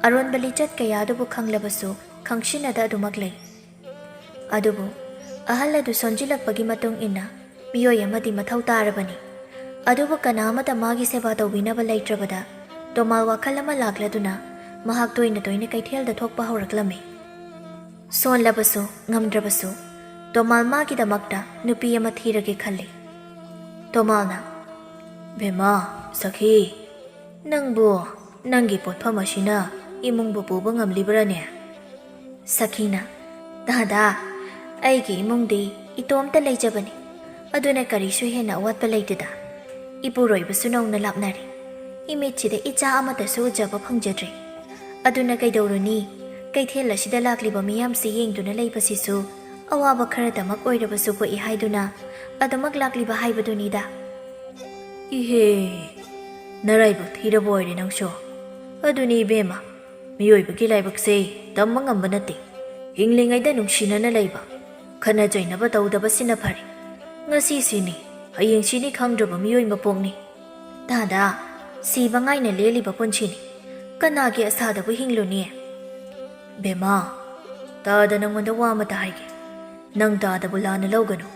ꯑꯔꯣꯟꯕ ꯂꯤꯆꯠ ꯀꯌꯥꯗꯨꯕꯨ ꯈꯪꯂꯕꯁꯨ ꯈꯪꯁꯤꯟꯅꯗ ꯑꯗꯨꯃꯛ ꯂꯩ꯫ ꯑꯗꯨꯕꯨ ꯑꯍꯜ ꯑꯗꯨ ꯁꯣꯟꯖꯤꯜꯂꯛꯄꯒꯤ ꯃꯇꯨꯡ ꯏꯟꯅ ꯃꯤꯑꯣꯏ ꯑꯃꯗꯤ ꯃꯊꯧ ꯇꯥꯔꯕꯅꯤ꯫ ꯑꯗꯨꯕꯨ ꯀꯅꯥ ꯑꯃꯠꯇ ꯃꯥꯒꯤ ꯁꯦꯕꯥ ꯇꯧꯕꯤꯅꯕ ꯂꯩꯇ꯭ꯔꯕꯗ ꯇꯣꯃꯥꯜ ꯋꯥꯈꯜ ꯑꯃ ꯂꯥꯛꯂꯗꯨꯅ ꯃꯍꯥꯛ ꯇꯣꯏꯅ ꯇꯣꯏꯅ ꯀꯩꯊꯦꯜꯗ ꯊꯣꯛꯄ ꯍꯧꯔꯛꯂꯝꯃꯤ꯫ ꯁꯣꯜꯂꯕꯁꯨ ꯉꯝꯗ꯭ꯔꯕꯁꯨ ꯇꯣꯃꯥꯜ ꯃꯥꯒꯤꯗꯃꯛꯇ ꯅꯨꯄꯤ ꯑꯃ ꯊꯤꯔꯒꯦ ꯈꯜꯂꯤ꯫ ꯇꯣꯃꯥꯜꯅ "ꯕꯦꯝꯃ, ꯁꯈꯤ, ꯅꯪꯕꯨ ꯅꯪꯒꯤ ꯄꯣꯠꯐꯝ ꯑꯁꯤꯅ ꯏꯃꯨꯡꯕꯨ ꯄꯨꯕ ꯉꯝꯂꯤꯕ꯭ꯔꯥꯅꯦ?" ꯁꯈꯤꯅ "ꯗꯥꯗꯥ, ꯑꯩꯒꯤ ꯏꯃꯨꯡꯗꯤ ꯏꯇꯣꯝꯇ ꯂꯩꯖꯕꯅꯤ꯫ ꯑꯗꯨꯅ ꯀꯔꯤꯁꯨ ꯍꯦꯟꯅ ꯑꯋꯥꯠꯄ ꯂꯩꯇꯦꯗ꯫ ꯏꯄꯨꯔꯣꯏꯕꯁꯨ ꯅꯧꯅ ꯂꯥꯞꯅꯔꯤ꯫ ꯏꯃꯤꯠꯁꯤꯗ ꯏꯆꯥ ꯑꯃꯠꯇꯁꯨ ꯎꯖꯕ ꯐꯪꯖꯗ꯭ꯔꯤ꯫ ꯑꯗꯨꯅ ꯀꯩꯗꯧꯔꯨꯅꯤ? ꯀꯩꯊꯦꯜ ꯑꯁꯤꯗ ꯂꯥꯛꯂꯤꯕ ꯃꯤꯌꯥꯝꯁꯤ ꯌꯦꯡꯗꯨꯅ ꯂꯩꯕꯁꯤꯁꯨ ꯑꯋꯥꯕ ꯈꯔꯗꯃꯛ ꯑꯣꯏꯔꯕꯁꯨ ꯄꯣꯛꯏ ꯍꯥꯏꯗꯨꯅ ꯑꯗꯨꯃꯛ ꯂꯥꯛꯂꯤꯕ ꯍꯥꯏꯕꯗꯨꯅꯤꯗ." "ꯏꯍꯦ, ꯅꯔꯥꯏꯕꯛ ꯊꯤꯔꯕ ꯑꯣꯏꯔꯦ ꯅꯪꯁꯨ꯫ ꯑꯗꯨꯅꯤ ꯏꯕꯦꯝꯃ, ꯃꯤꯑꯣꯏꯕꯒꯤ ꯂꯥꯏꯕꯛꯁꯦ ꯇꯝꯕ ꯉꯝꯕ ꯅꯠꯇꯦ꯫ ꯍꯤꯡꯂꯤꯉꯩꯗ ꯅꯨꯡꯁꯤꯅꯅ ꯂꯩꯕ, ꯈꯠꯅ ꯆꯩꯅꯕ ꯇꯧꯗꯕꯁꯤꯅ ꯐꯔꯦ꯫ ꯉꯁꯤꯁꯤꯅꯤ, ꯍꯌꯦꯡꯁꯤꯅꯤ ꯈꯪꯗ꯭ꯔꯕ ꯃꯤꯑꯣꯏ ꯃꯄꯣꯛꯅꯤ꯫ ꯗꯥꯗꯥ, ꯁꯤꯕ ꯉꯥꯏꯅ ꯂꯦꯜꯂꯤꯕ ꯄꯨꯟꯁꯤꯅꯤ꯫ ꯀꯅꯥꯒꯤ ꯑꯁꯥꯗꯕꯨ ꯍꯤꯡꯂꯨꯅꯤ?" "ꯕꯦꯝꯃ, ꯇꯥꯗ ꯅꯪꯉꯣꯟꯗ ꯋꯥ ꯑꯃꯇ ꯍꯥꯏꯒꯦ꯫ ꯅꯪ ꯇꯥꯗꯕꯨ ꯂꯥꯟꯅ ꯂꯧꯒꯅꯨ."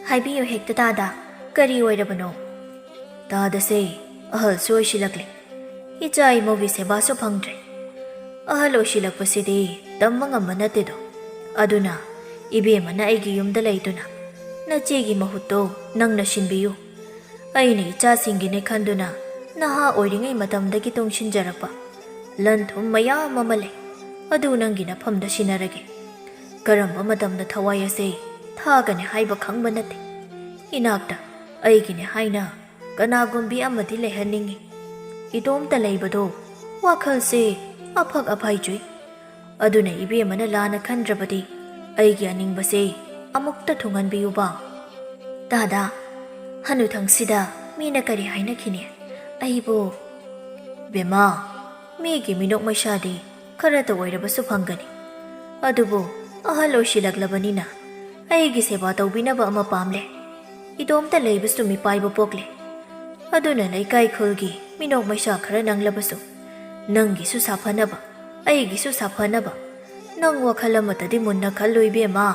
"ꯍꯥꯏꯕꯤꯌꯨ ꯍꯦꯛꯇ ꯗꯥꯗꯥ, ꯀꯔꯤ ꯑꯣꯏꯔꯕꯅꯣ?" "ꯇꯥꯗꯁꯦ ꯑꯍꯜꯁꯨ ꯑꯣꯏꯁꯤꯜꯂꯛꯂꯦ꯫ ꯏꯆꯥ ꯏꯃꯧꯒꯤ ꯁꯦꯕꯥꯁꯨ ꯐꯪꯗ꯭ꯔꯦ꯫ ꯑꯍꯜ ꯑꯣꯏꯁꯤꯜꯂꯛꯄꯁꯤꯗꯤ ꯇꯝꯕ ꯉꯝꯕ ꯅꯠꯇꯦꯗꯣ꯫ ꯑꯗꯨꯅ ꯏꯕꯦꯝꯃꯅ ꯑꯩꯒꯤ ꯌꯨꯝꯗ ꯂꯩꯗꯨꯅ ꯅꯆꯦꯒꯤ ꯃꯍꯨꯠꯇꯣ ꯅꯪꯅ ꯁꯤꯟꯕꯤꯌꯨ꯫ ꯑꯩꯅ ꯏꯆꯥꯁꯤꯡꯒꯤꯅꯦ ꯈꯟꯗꯨꯅ ꯅꯍꯥ ꯑꯣꯏꯔꯤꯉꯩ ꯃꯇꯝꯗꯒꯤ ꯇꯨꯡꯁꯤꯟꯖꯔꯛꯄ ꯂꯟ ꯊꯨꯝ ꯃꯌꯥꯝ ꯑꯃ ꯂꯩ꯫ ꯑꯗꯨ ꯅꯪꯒꯤ ꯅꯐꯝꯗ ꯁꯤꯟꯅꯔꯒꯦ꯫ ꯀꯔꯝꯕ ꯃꯇꯝꯗ ꯊꯋꯥꯏ ꯑꯁꯦ ꯊꯥꯒꯅꯤ ꯍꯥꯏꯕ ꯈꯪꯕ ꯅꯠꯇꯦ꯫ ꯏꯅꯥꯛꯇ ꯑꯩꯒꯤꯅꯦ ꯍꯥꯏꯅ ꯀꯅꯥꯒꯨꯝꯕꯤ ꯑꯃꯗꯤ ꯂꯩꯍꯟꯅꯤꯡꯉꯤ꯫ ꯏꯇꯣꯝꯇ ꯂꯩꯕꯗꯣ ꯋꯥꯈꯜꯁꯦ 𝗪𝗵 ꯆꯨꯏ꯫ ꯑꯗꯨꯅ ꯏꯕꯦꯝꯃꯅ ꯂꯥꯟꯅ ꯈꯟꯗ꯭ꯔꯕꯗꯤ ꯑꯩꯒꯤ ꯑꯅꯤꯡꯕꯁꯦ ꯑꯃꯨꯛꯇ ꯊꯨꯡꯍꯟꯕꯤꯌꯨꯕ." "ꯗꯥꯗꯥ, ꯍꯅꯨꯊꯪꯁꯤꯗ ꯃꯤꯅ ꯀꯔꯤ ꯍꯥꯏꯅꯈꯤꯅꯤ? ꯑꯩꯕꯨ..." "ꯕꯦꯝꯃ, ꯃꯤꯒꯤ ꯃꯤꯅꯣꯛ ꯃꯩꯁꯥꯗꯤ ꯈꯔꯇ ꯑꯣꯏꯔꯕꯁꯨ ꯐꯪꯒꯅꯤ꯫ ꯑꯗꯨꯕꯨ ꯑꯍꯜ ꯑꯣꯏꯁꯤꯜꯂꯛꯂꯕꯅꯤꯅ ꯑꯩꯒꯤ ꯁꯦꯕꯥ ꯇꯧꯕꯤꯅꯕ ꯑꯃ ꯄꯥꯝꯂꯦ꯫ ꯏꯇꯣꯝꯇ ꯂꯩꯕꯁꯨ ꯃꯤꯄꯥꯏꯕ ꯄꯣꯛꯂꯦ꯫ ꯑꯗꯨꯅ ꯂꯩꯀꯥꯏ ꯈꯨꯜꯒꯤ ꯃꯤꯅꯣꯛ ꯃꯩꯁꯥ ꯈꯔ ꯅꯪꯂꯕꯁꯨ ꯅꯪꯒꯤꯁꯨ ꯁꯥꯐꯅꯕ, ꯑꯩꯒꯤꯁꯨ ꯁꯥꯐꯅꯕ ꯅꯪ ꯋꯥꯈꯜ ꯑꯃꯇꯗꯤ ꯃꯨꯟꯅ ꯈꯜꯂꯨ ꯏꯕꯦꯝꯃ."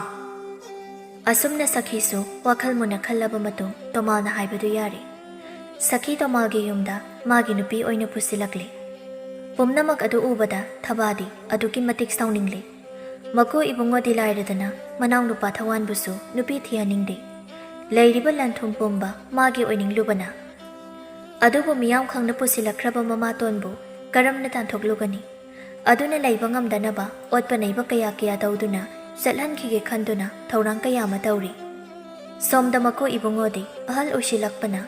ꯑꯁꯨꯝꯅ ꯁꯈꯤꯁꯨ ꯋꯥꯈꯜ ꯃꯨꯟꯅ ꯈꯜꯂꯕ ꯃꯇꯨꯡ ꯇꯣꯃꯥꯜꯅ ꯍꯥꯏꯕꯗꯨ ꯌꯥꯔꯦ꯫ ꯁꯈꯤ ꯇꯣꯃꯥꯜꯒꯤ ꯌꯨꯝꯗ ꯃꯥꯒꯤ ꯅꯨꯄꯤ ꯑꯣꯏꯅ ꯄꯨꯁꯤꯜꯂꯛꯂꯦ꯫ ꯄꯨꯝꯅꯃꯛ ꯑꯗꯨ ꯎꯕꯗ ꯊꯕꯥꯗꯤ ꯑꯗꯨꯛꯀꯤ ꯃꯇꯤꯛ ꯁꯥꯎꯅꯤꯡꯂꯦ꯫ ꯃꯀꯨ ꯏꯕꯨꯡꯉꯣꯗꯤ ꯂꯥꯏꯔꯗꯅ ꯃꯅꯥꯎꯅꯨꯄꯥ ꯊꯋꯥꯟꯕꯨꯁꯨ ꯅꯨꯄꯤ ꯊꯤꯍꯟꯅꯤꯡꯗꯦ꯫ ꯂꯩꯔꯤꯕ ꯂꯟ ꯊꯨꯝ ꯄꯨꯝꯕ ꯃꯥꯒꯤ ꯑꯣꯏꯅꯤꯡꯂꯨꯕꯅ꯫ ꯑꯗꯨꯕꯨ ꯃꯤꯌꯥꯝ ꯈꯪꯅ ꯄꯨꯁꯤꯜꯂꯛꯈ꯭ꯔꯕ ꯃꯃꯥꯇꯣꯟꯕꯨ ꯀꯔꯝꯅ ꯇꯥꯟꯊꯣꯛꯂꯨꯒꯅꯤ? ꯑꯗꯨꯅ ꯂꯩꯕ ꯉꯝꯗꯅꯕ ꯑꯣꯠꯄ ꯅꯩꯕ ꯀꯌꯥ ꯇꯧꯗꯨꯅ ꯆꯠꯍꯟꯈꯤꯒꯦ ꯈꯟꯗꯨꯅ ꯊꯧꯔꯥꯡ ꯀꯌꯥ ꯑꯃ ꯇꯧꯔꯤ꯫ ꯁꯣꯝꯗ ꯃꯀꯨ ꯏꯕꯨꯡꯉꯣꯗꯤ ꯑꯍꯜ ꯑꯣꯏꯁꯤꯜꯂꯛꯄꯅ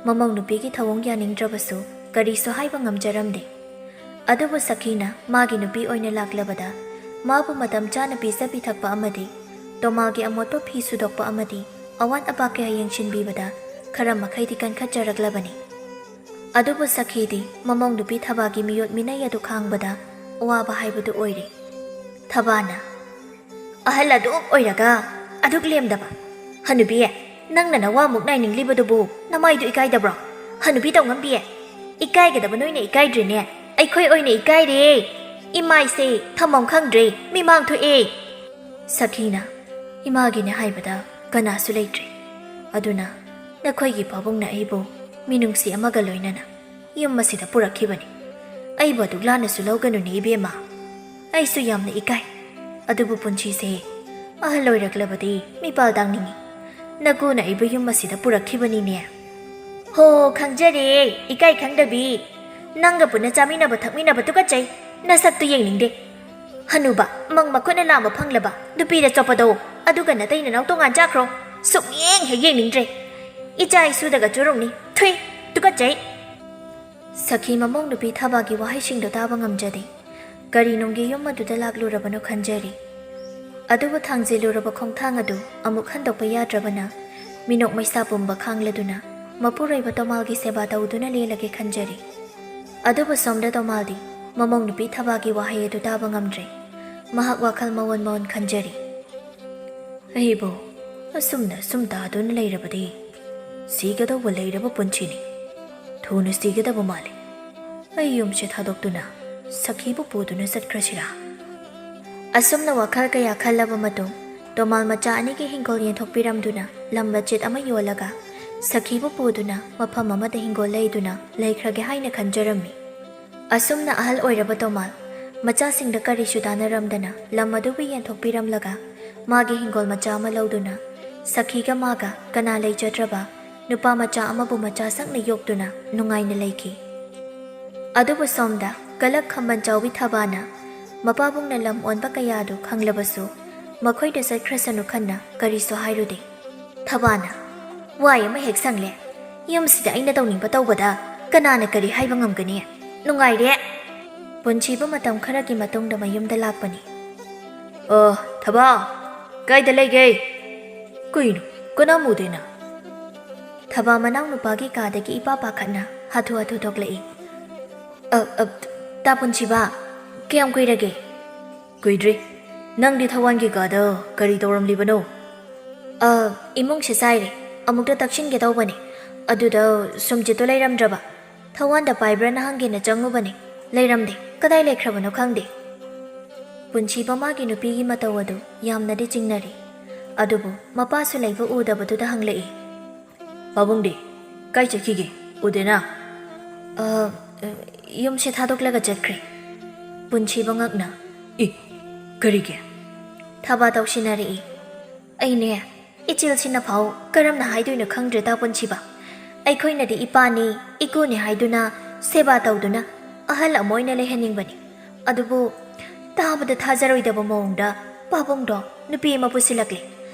ꯃꯃꯧ ꯅꯨꯄꯤꯒꯤ ꯊꯧꯑꯣꯡ ꯌꯥꯅꯤꯡꯗ꯭ꯔꯕꯁꯨ ꯀꯔꯤꯁꯨ ꯍꯥꯏꯕ ꯉꯝꯖꯔꯝꯗꯦ꯫ ꯑꯗꯨꯕꯨ ꯁꯈꯤꯅ ꯃꯥꯒꯤ ꯅꯨꯄꯤ ꯑꯣꯏꯅ ꯂꯥꯛꯂꯕꯗ ꯃꯥꯕꯨ ꯃꯇꯝ ꯆꯥꯅ ꯄꯤꯖ ꯄꯤꯊꯛꯄ ꯑꯃꯗꯤ ꯇꯣꯃꯥꯜꯒꯤ ꯑꯃꯣꯠꯄ ꯐꯤ ꯁꯨꯗꯣꯛꯄ ꯑꯃꯗꯤ ꯑꯋꯥꯠ ꯑꯄꯥ ꯀꯌꯥ ꯌꯦꯡꯁꯤꯟꯕꯤꯕꯗ ꯈꯔ ꯃꯈꯩꯗꯤ ꯀꯟꯈꯠꯆꯔꯛꯂꯕꯅꯤ꯫ ꯑꯗꯨꯕꯨ ꯁꯈꯤꯗꯤ ꯃꯃꯧ ꯅꯨꯄꯤ ꯊꯕꯥꯒꯤ ꯃꯤꯑꯣꯠ ꯃꯤꯅꯩ ꯑꯗꯨ ꯈꯥꯡꯕꯗ ꯑꯋꯥꯕ ꯍꯥꯏꯕꯗꯨ ꯑꯣꯏꯔꯦ꯫ ꯊꯕꯥꯅ "ꯑꯍꯜ ꯑꯗꯨꯛ ꯑꯣꯏꯔꯒ ꯑꯗꯨꯛ ꯂꯦꯝꯗꯕ ꯍꯅꯨꯕꯤ, ꯅꯪꯅ ꯅꯋꯥꯃꯨꯛ ꯅꯥꯏꯅꯤꯡꯂꯤꯕꯗꯨꯕꯨ ꯅꯃꯥꯏꯗꯨ ꯏꯀꯥꯏꯗꯕ꯭ꯔꯣ? ꯍꯅꯨꯕꯤ ꯇꯧꯉꯝꯕꯤ, ꯏꯀꯥꯏꯒꯗꯕ ꯅꯣꯏꯅ ꯏꯀꯥꯏꯗ꯭ꯔꯤꯅꯦ, ꯑꯩꯈꯣꯏ ꯑꯣꯏꯅ ꯏꯀꯥꯏꯔꯦ꯫ ꯏꯃꯥꯏꯁꯦ ꯊꯝꯐꯝ ꯈꯪꯗ꯭ꯔꯦ, ꯃꯤꯃꯥꯡ ꯊꯣꯛꯑꯦ." ꯁꯈꯤꯅ "ꯏꯃꯥꯒꯤꯅꯦ ꯍꯥꯏꯕꯗ ꯀꯅꯥꯁꯨ ꯂꯩꯇ꯭ꯔꯦ꯫ ꯑꯗꯨꯅ ꯅꯈꯣꯏꯒꯤ ꯄꯥꯕꯨꯡꯅ ꯑꯩꯕꯨ ꯃꯤꯅꯨꯡꯁꯤ ꯑꯃꯒ ꯂꯣꯏꯅꯅ ꯌꯨꯝ ꯑꯁꯤꯗ ꯄꯨꯔꯛꯈꯤꯕꯅꯤ꯫ ꯑꯩꯕꯨ ꯑꯗꯨꯛ ꯂꯥꯟꯅꯁꯨ ꯂꯧꯒꯅꯨꯅꯦ ꯏꯕꯦꯝꯃ꯫ ꯑꯩꯁꯨ ꯌꯥꯝꯅ ꯏꯀꯥꯏ꯫ ꯑꯗꯨꯕꯨ ꯄꯨꯟꯁꯤꯁꯦ ꯑꯍꯜ ꯑꯣꯏꯔꯛꯂꯕꯗꯤ ꯃꯤꯄꯥꯜ ꯇꯥꯡꯅꯤꯡꯉꯤ꯫ ꯅꯀꯨꯅ ꯑꯩꯕꯨ ꯌꯨꯝ ꯑꯁꯤꯗ ꯄꯨꯔꯛꯈꯤꯕꯅꯤꯅꯦ." "ꯍꯣ, ꯈꯪꯖꯔꯦ, ꯏꯀꯥꯏ ꯈꯪꯗꯕꯤ꯫ ꯅꯪꯒ ꯄꯨꯟꯅ ꯆꯥꯃꯤꯟꯅꯕ ꯊꯛꯃꯤꯟꯅꯕ ꯇꯨꯀꯠꯆꯩ, ꯅꯁꯛꯇꯨ ꯌꯦꯡꯅꯤꯡꯗꯦ꯫ ꯍꯅꯨꯕ, ꯃꯪ ꯃꯈꯨꯠꯅ ꯂꯥꯝꯕ ꯐꯪꯂꯕ ꯅꯨꯄꯤꯗ ꯆꯣꯞꯄꯗꯣ, ꯑꯗꯨꯒ ꯅꯇꯩ ꯅꯅꯥꯎ ꯇꯣꯉꯥꯟ ꯆꯥꯈ꯭ꯔꯣ꯫ ꯁꯨꯛꯌꯦꯡ ꯍꯦꯛ ꯌꯦꯡꯅꯤꯡꯗ꯭ꯔꯦ꯫ ꯏꯆꯥ ꯏꯁꯨꯗꯒ ꯆꯨꯔꯨꯡꯅꯤ, ꯊꯨꯏ, ꯇꯨꯀꯠꯆꯩ." ꯁꯈꯤ ꯃꯃꯧ ꯅꯨꯄꯤ ꯊꯕꯥꯒꯤ ꯋꯥꯍꯩꯁꯤꯡꯗꯣ ꯇꯥꯕ ꯉꯝꯖꯗꯦ꯫ ꯀꯔꯤꯅꯨꯡꯒꯤ ꯌꯨꯝ ꯑꯗꯨꯗ ꯂꯥꯛꯂꯨꯔꯕꯅꯣ ꯈꯟꯖꯔꯤ꯫ ꯑꯗꯨꯕꯨ ꯊꯥꯡꯖꯤꯜꯂꯨꯔꯕ ꯈꯣꯡꯊꯥꯡ ꯑꯗꯨ ꯑꯃꯨꯛ ꯍꯟꯗꯣꯛꯄ ꯌꯥꯗ꯭ꯔꯕꯅ ꯃꯤꯅꯣꯛ ꯃꯩꯁꯥ ꯄꯨꯝꯕ ꯈꯥꯡꯂꯗꯨꯅ ꯃꯄꯨꯔꯣꯏꯕ ꯇꯣꯃꯥꯜꯒꯤ ꯁꯦꯕꯥ ꯇꯧꯗꯨꯅ ꯂꯦꯜꯂꯒꯦ ꯈꯟꯖꯔꯤ꯫ ꯑꯗꯨꯕꯨ ꯁꯣꯝꯗ ꯇꯣꯃꯥꯜꯗꯤ ꯃꯃꯧ ꯅꯨꯄꯤ ꯊꯕꯥꯒꯤ ꯋꯥꯍꯩ ꯑꯗꯨ ꯇꯥꯕ ꯉꯝꯗ꯭ꯔꯦ꯫ ꯃꯍꯥꯛ ꯋꯥꯈꯜ ꯃꯑꯣꯟ ꯈꯟꯖꯔꯤ꯫ ꯑꯩꯕꯨ ꯑꯁꯨꯝꯅ ꯁꯨꯝ ꯇꯥꯗꯨꯅ ꯂꯩꯔꯕꯗꯤ ꯁꯤꯒꯗꯧꯕ ꯂꯩꯔꯕ ꯄꯨꯟꯁꯤꯅꯤ꯫ ꯊꯨꯅ ꯁꯤꯒꯗꯕ ꯃꯥꯜꯂꯤ꯫ ꯑꯩ ꯌꯨꯝꯁꯦ ꯊꯥꯗꯣꯛꯇꯨꯅ ꯁꯈꯤꯕꯨ ꯄꯨꯗꯨꯅ ꯆꯠꯈ꯭ꯔꯁꯤꯔꯥ? ꯑꯁꯨꯝꯅ ꯋꯥꯈꯜ ꯀꯌꯥ ꯈꯜꯂꯕ ꯃꯇꯨꯡ ꯇꯣꯃꯥꯜ ꯃꯆꯥ ꯑꯅꯤꯒꯤ ꯍꯤꯡꯒꯣꯜ ꯌꯦꯟꯊꯣꯛꯄꯤꯔꯝꯗꯨꯅ ꯂꯝ ꯃꯆꯦꯠ ꯑꯃ ꯌꯣꯜꯂꯒ ꯁꯈꯤꯕꯨ ꯄꯨꯗꯨꯅ ꯃꯐꯝ ꯑꯃꯗ ꯍꯤꯡꯒꯣꯜ ꯂꯩꯗꯨꯅ ꯂꯩꯈ꯭ꯔꯒꯦ ꯍꯥꯏꯅ ꯈꯟꯖꯔꯝꯃꯤ꯫ ꯑꯁꯨꯝꯅ ꯑꯍꯜ ꯑꯣꯏꯔꯕ ꯇꯣꯃꯥꯜ ꯃꯆꯥꯁꯤꯡꯗ ꯀꯔꯤꯁꯨ ꯇꯥꯟꯅꯔꯝꯗꯅ ꯂꯝ ꯑꯗꯨꯕꯨ ꯌꯦꯟꯊꯣꯛꯄꯤꯔꯝꯂꯒ ꯃꯥꯒꯤ ꯍꯤꯡꯒꯣꯜ ꯃꯆꯥ ꯑꯃ ꯂꯧꯗꯨꯅ ꯁꯈꯤꯒ ꯃꯥꯒ ꯀꯅꯥ ꯂꯩꯖꯗ꯭ꯔꯕ ꯅꯨꯄꯥ ꯃꯆꯥ ꯑꯃꯕꯨ ꯃꯆꯥ ꯁꯛꯅ ꯌꯣꯛꯇꯨꯅ ꯅꯨꯡꯉꯥꯏꯅ ꯂꯩꯈꯤ꯫ ꯑꯗꯨꯕꯨ ꯁꯣꯝꯗ ꯀꯂꯛ ꯈꯝꯕꯟ ꯆꯥꯎꯕꯤ ꯊꯥꯕꯥꯅ ꯃꯄꯥꯕꯨꯡꯅ ꯂꯝ ꯑꯣꯟꯕ ꯀꯌꯥꯗꯨ ꯈꯪꯂꯕꯁꯨ ꯃꯈꯣꯏꯗ ꯆꯠꯈ꯭ꯔꯁꯅꯨ ꯈꯟꯅ ꯀꯔꯤꯁꯨ ꯍꯥꯏꯔꯨꯗꯦ꯫ ꯊꯥꯕꯥꯅ ꯋꯥꯏ ꯑꯃ ꯍꯦꯛ ꯁꯪꯂꯦ꯫ ꯌꯨꯝꯁꯤꯗ ꯑꯩꯅ ꯇꯧꯅꯤꯡꯕ ꯇꯧꯕꯗ ꯀꯅꯥꯅ ꯀꯔꯤ ꯍꯥꯏꯕ ꯉꯝꯒꯅꯤ? ꯅꯨꯡꯉꯥꯏꯔꯦ꯫ ꯄꯨꯟꯁꯤꯕ ꯃꯇꯝ ꯈꯔꯒꯤ ꯃꯇꯨꯡꯗ ꯃꯌꯨꯝꯗ ꯂꯥꯛꯄꯅꯤ꯫ ꯊꯥꯕꯥ, ꯀꯥꯏꯗ ꯂꯩꯒꯦ? ꯀꯩꯅꯣ ꯀꯅꯥꯝ ꯎꯗꯦꯅ? ꯊꯥꯕꯥ ꯃꯅꯥꯎ ꯅꯨꯄꯥꯒꯤ ꯀꯥꯗꯒꯤ ꯏꯄꯥ ꯄꯥꯈꯠꯅ ꯍꯥꯊꯨ ꯍꯥꯊꯨ ꯊꯣꯛꯂꯛꯏ꯫ ꯇꯥ ꯄꯨꯟꯁꯤꯕ, ꯀꯌꯥꯝ ꯀꯨꯏꯔꯒꯦ? ꯀꯨꯏꯗ꯭ꯔꯤ꯫ ꯅꯪꯗꯤ ꯊꯋꯥꯟꯒꯤ ꯀꯥꯗ ꯀꯔꯤ ꯇꯧꯔꯝꯂꯤꯕꯅꯣ? ꯏꯃꯨꯡꯁꯦ ꯆꯥꯏꯔꯦ, ꯑꯃꯨꯛꯇ ꯇꯛꯁꯤꯟꯒꯦ ꯇꯧꯕꯅꯦ꯫ ꯑꯗꯨꯗ ꯁꯨꯝꯆꯤꯠꯇꯣ ꯂꯩꯔꯝꯗ꯭ꯔꯕ꯫ ꯊꯋꯥꯟꯗ ꯄꯥꯏꯕ꯭ꯔꯥꯅ ꯍꯪꯒꯦꯅ ꯆꯪꯉꯨꯕꯅꯦ꯫ ꯂꯩꯔꯝꯗꯦ, ꯀꯗꯥꯏ ꯂꯩꯈ꯭ꯔꯕꯅꯣ ꯈꯪꯗꯦ꯫ ꯄꯨꯟꯁꯤꯕ ꯃꯥꯒꯤ ꯅꯨꯄꯤꯒꯤ ꯃꯇꯧ ꯑꯗꯨ ꯌꯥꯝꯅꯗꯤ ꯆꯤꯡꯅꯔꯤ꯫ ꯑꯗꯨꯕꯨ ꯃꯄꯥꯁꯨ ꯂꯩꯕ ꯎꯗꯕꯗꯨꯗ ꯍꯪꯂꯛꯏ꯫ ꯄꯥꯕꯨꯡꯗꯤ ꯀꯥꯏ ꯆꯠꯈꯤꯒꯦ? ꯎꯗꯦꯅ? ꯌꯨꯝꯁꯦ ꯊꯥꯗꯣꯛꯂꯒ ꯆꯠꯈ꯭ꯔꯦ꯫ ꯄꯨꯟꯁꯤꯕ ꯉꯛꯅ ꯀꯔꯤꯒꯤ? ꯊꯥꯕꯥ ꯇꯧꯁꯤꯟꯅꯔꯛꯏ꯫ ꯑꯩꯅꯦ ꯏꯆꯦꯜꯁꯤꯅ ꯐꯥꯎ ꯀꯔꯝꯅ ꯍꯥꯏꯗꯣꯏꯅꯣ ꯈꯪꯗ꯭ꯔꯦ ꯇꯥ ꯄꯨꯟꯁꯤꯕ꯫ ꯑꯩꯈꯣꯏꯅꯗꯤ ꯏꯄꯥꯅꯤ ꯏꯀꯨꯅꯤ ꯍꯥꯏꯗꯨꯅ ꯁꯦꯕꯥ ꯇꯧꯗꯨꯅ ꯑꯍꯜ ꯑꯃ ꯑꯣꯏꯅ ꯂꯩꯍꯟꯅꯤꯡꯕꯅꯤ꯫ ꯑꯗꯨꯕꯨ ꯇꯥꯕꯗ ꯊꯥꯖꯔꯣꯏꯗꯕ ꯃꯑꯣꯡꯗ ꯄꯥꯕꯨꯡꯗꯣ ꯅꯨꯄꯤ ꯑꯃ ꯄꯨꯁꯤꯜꯂꯛꯂꯦ꯫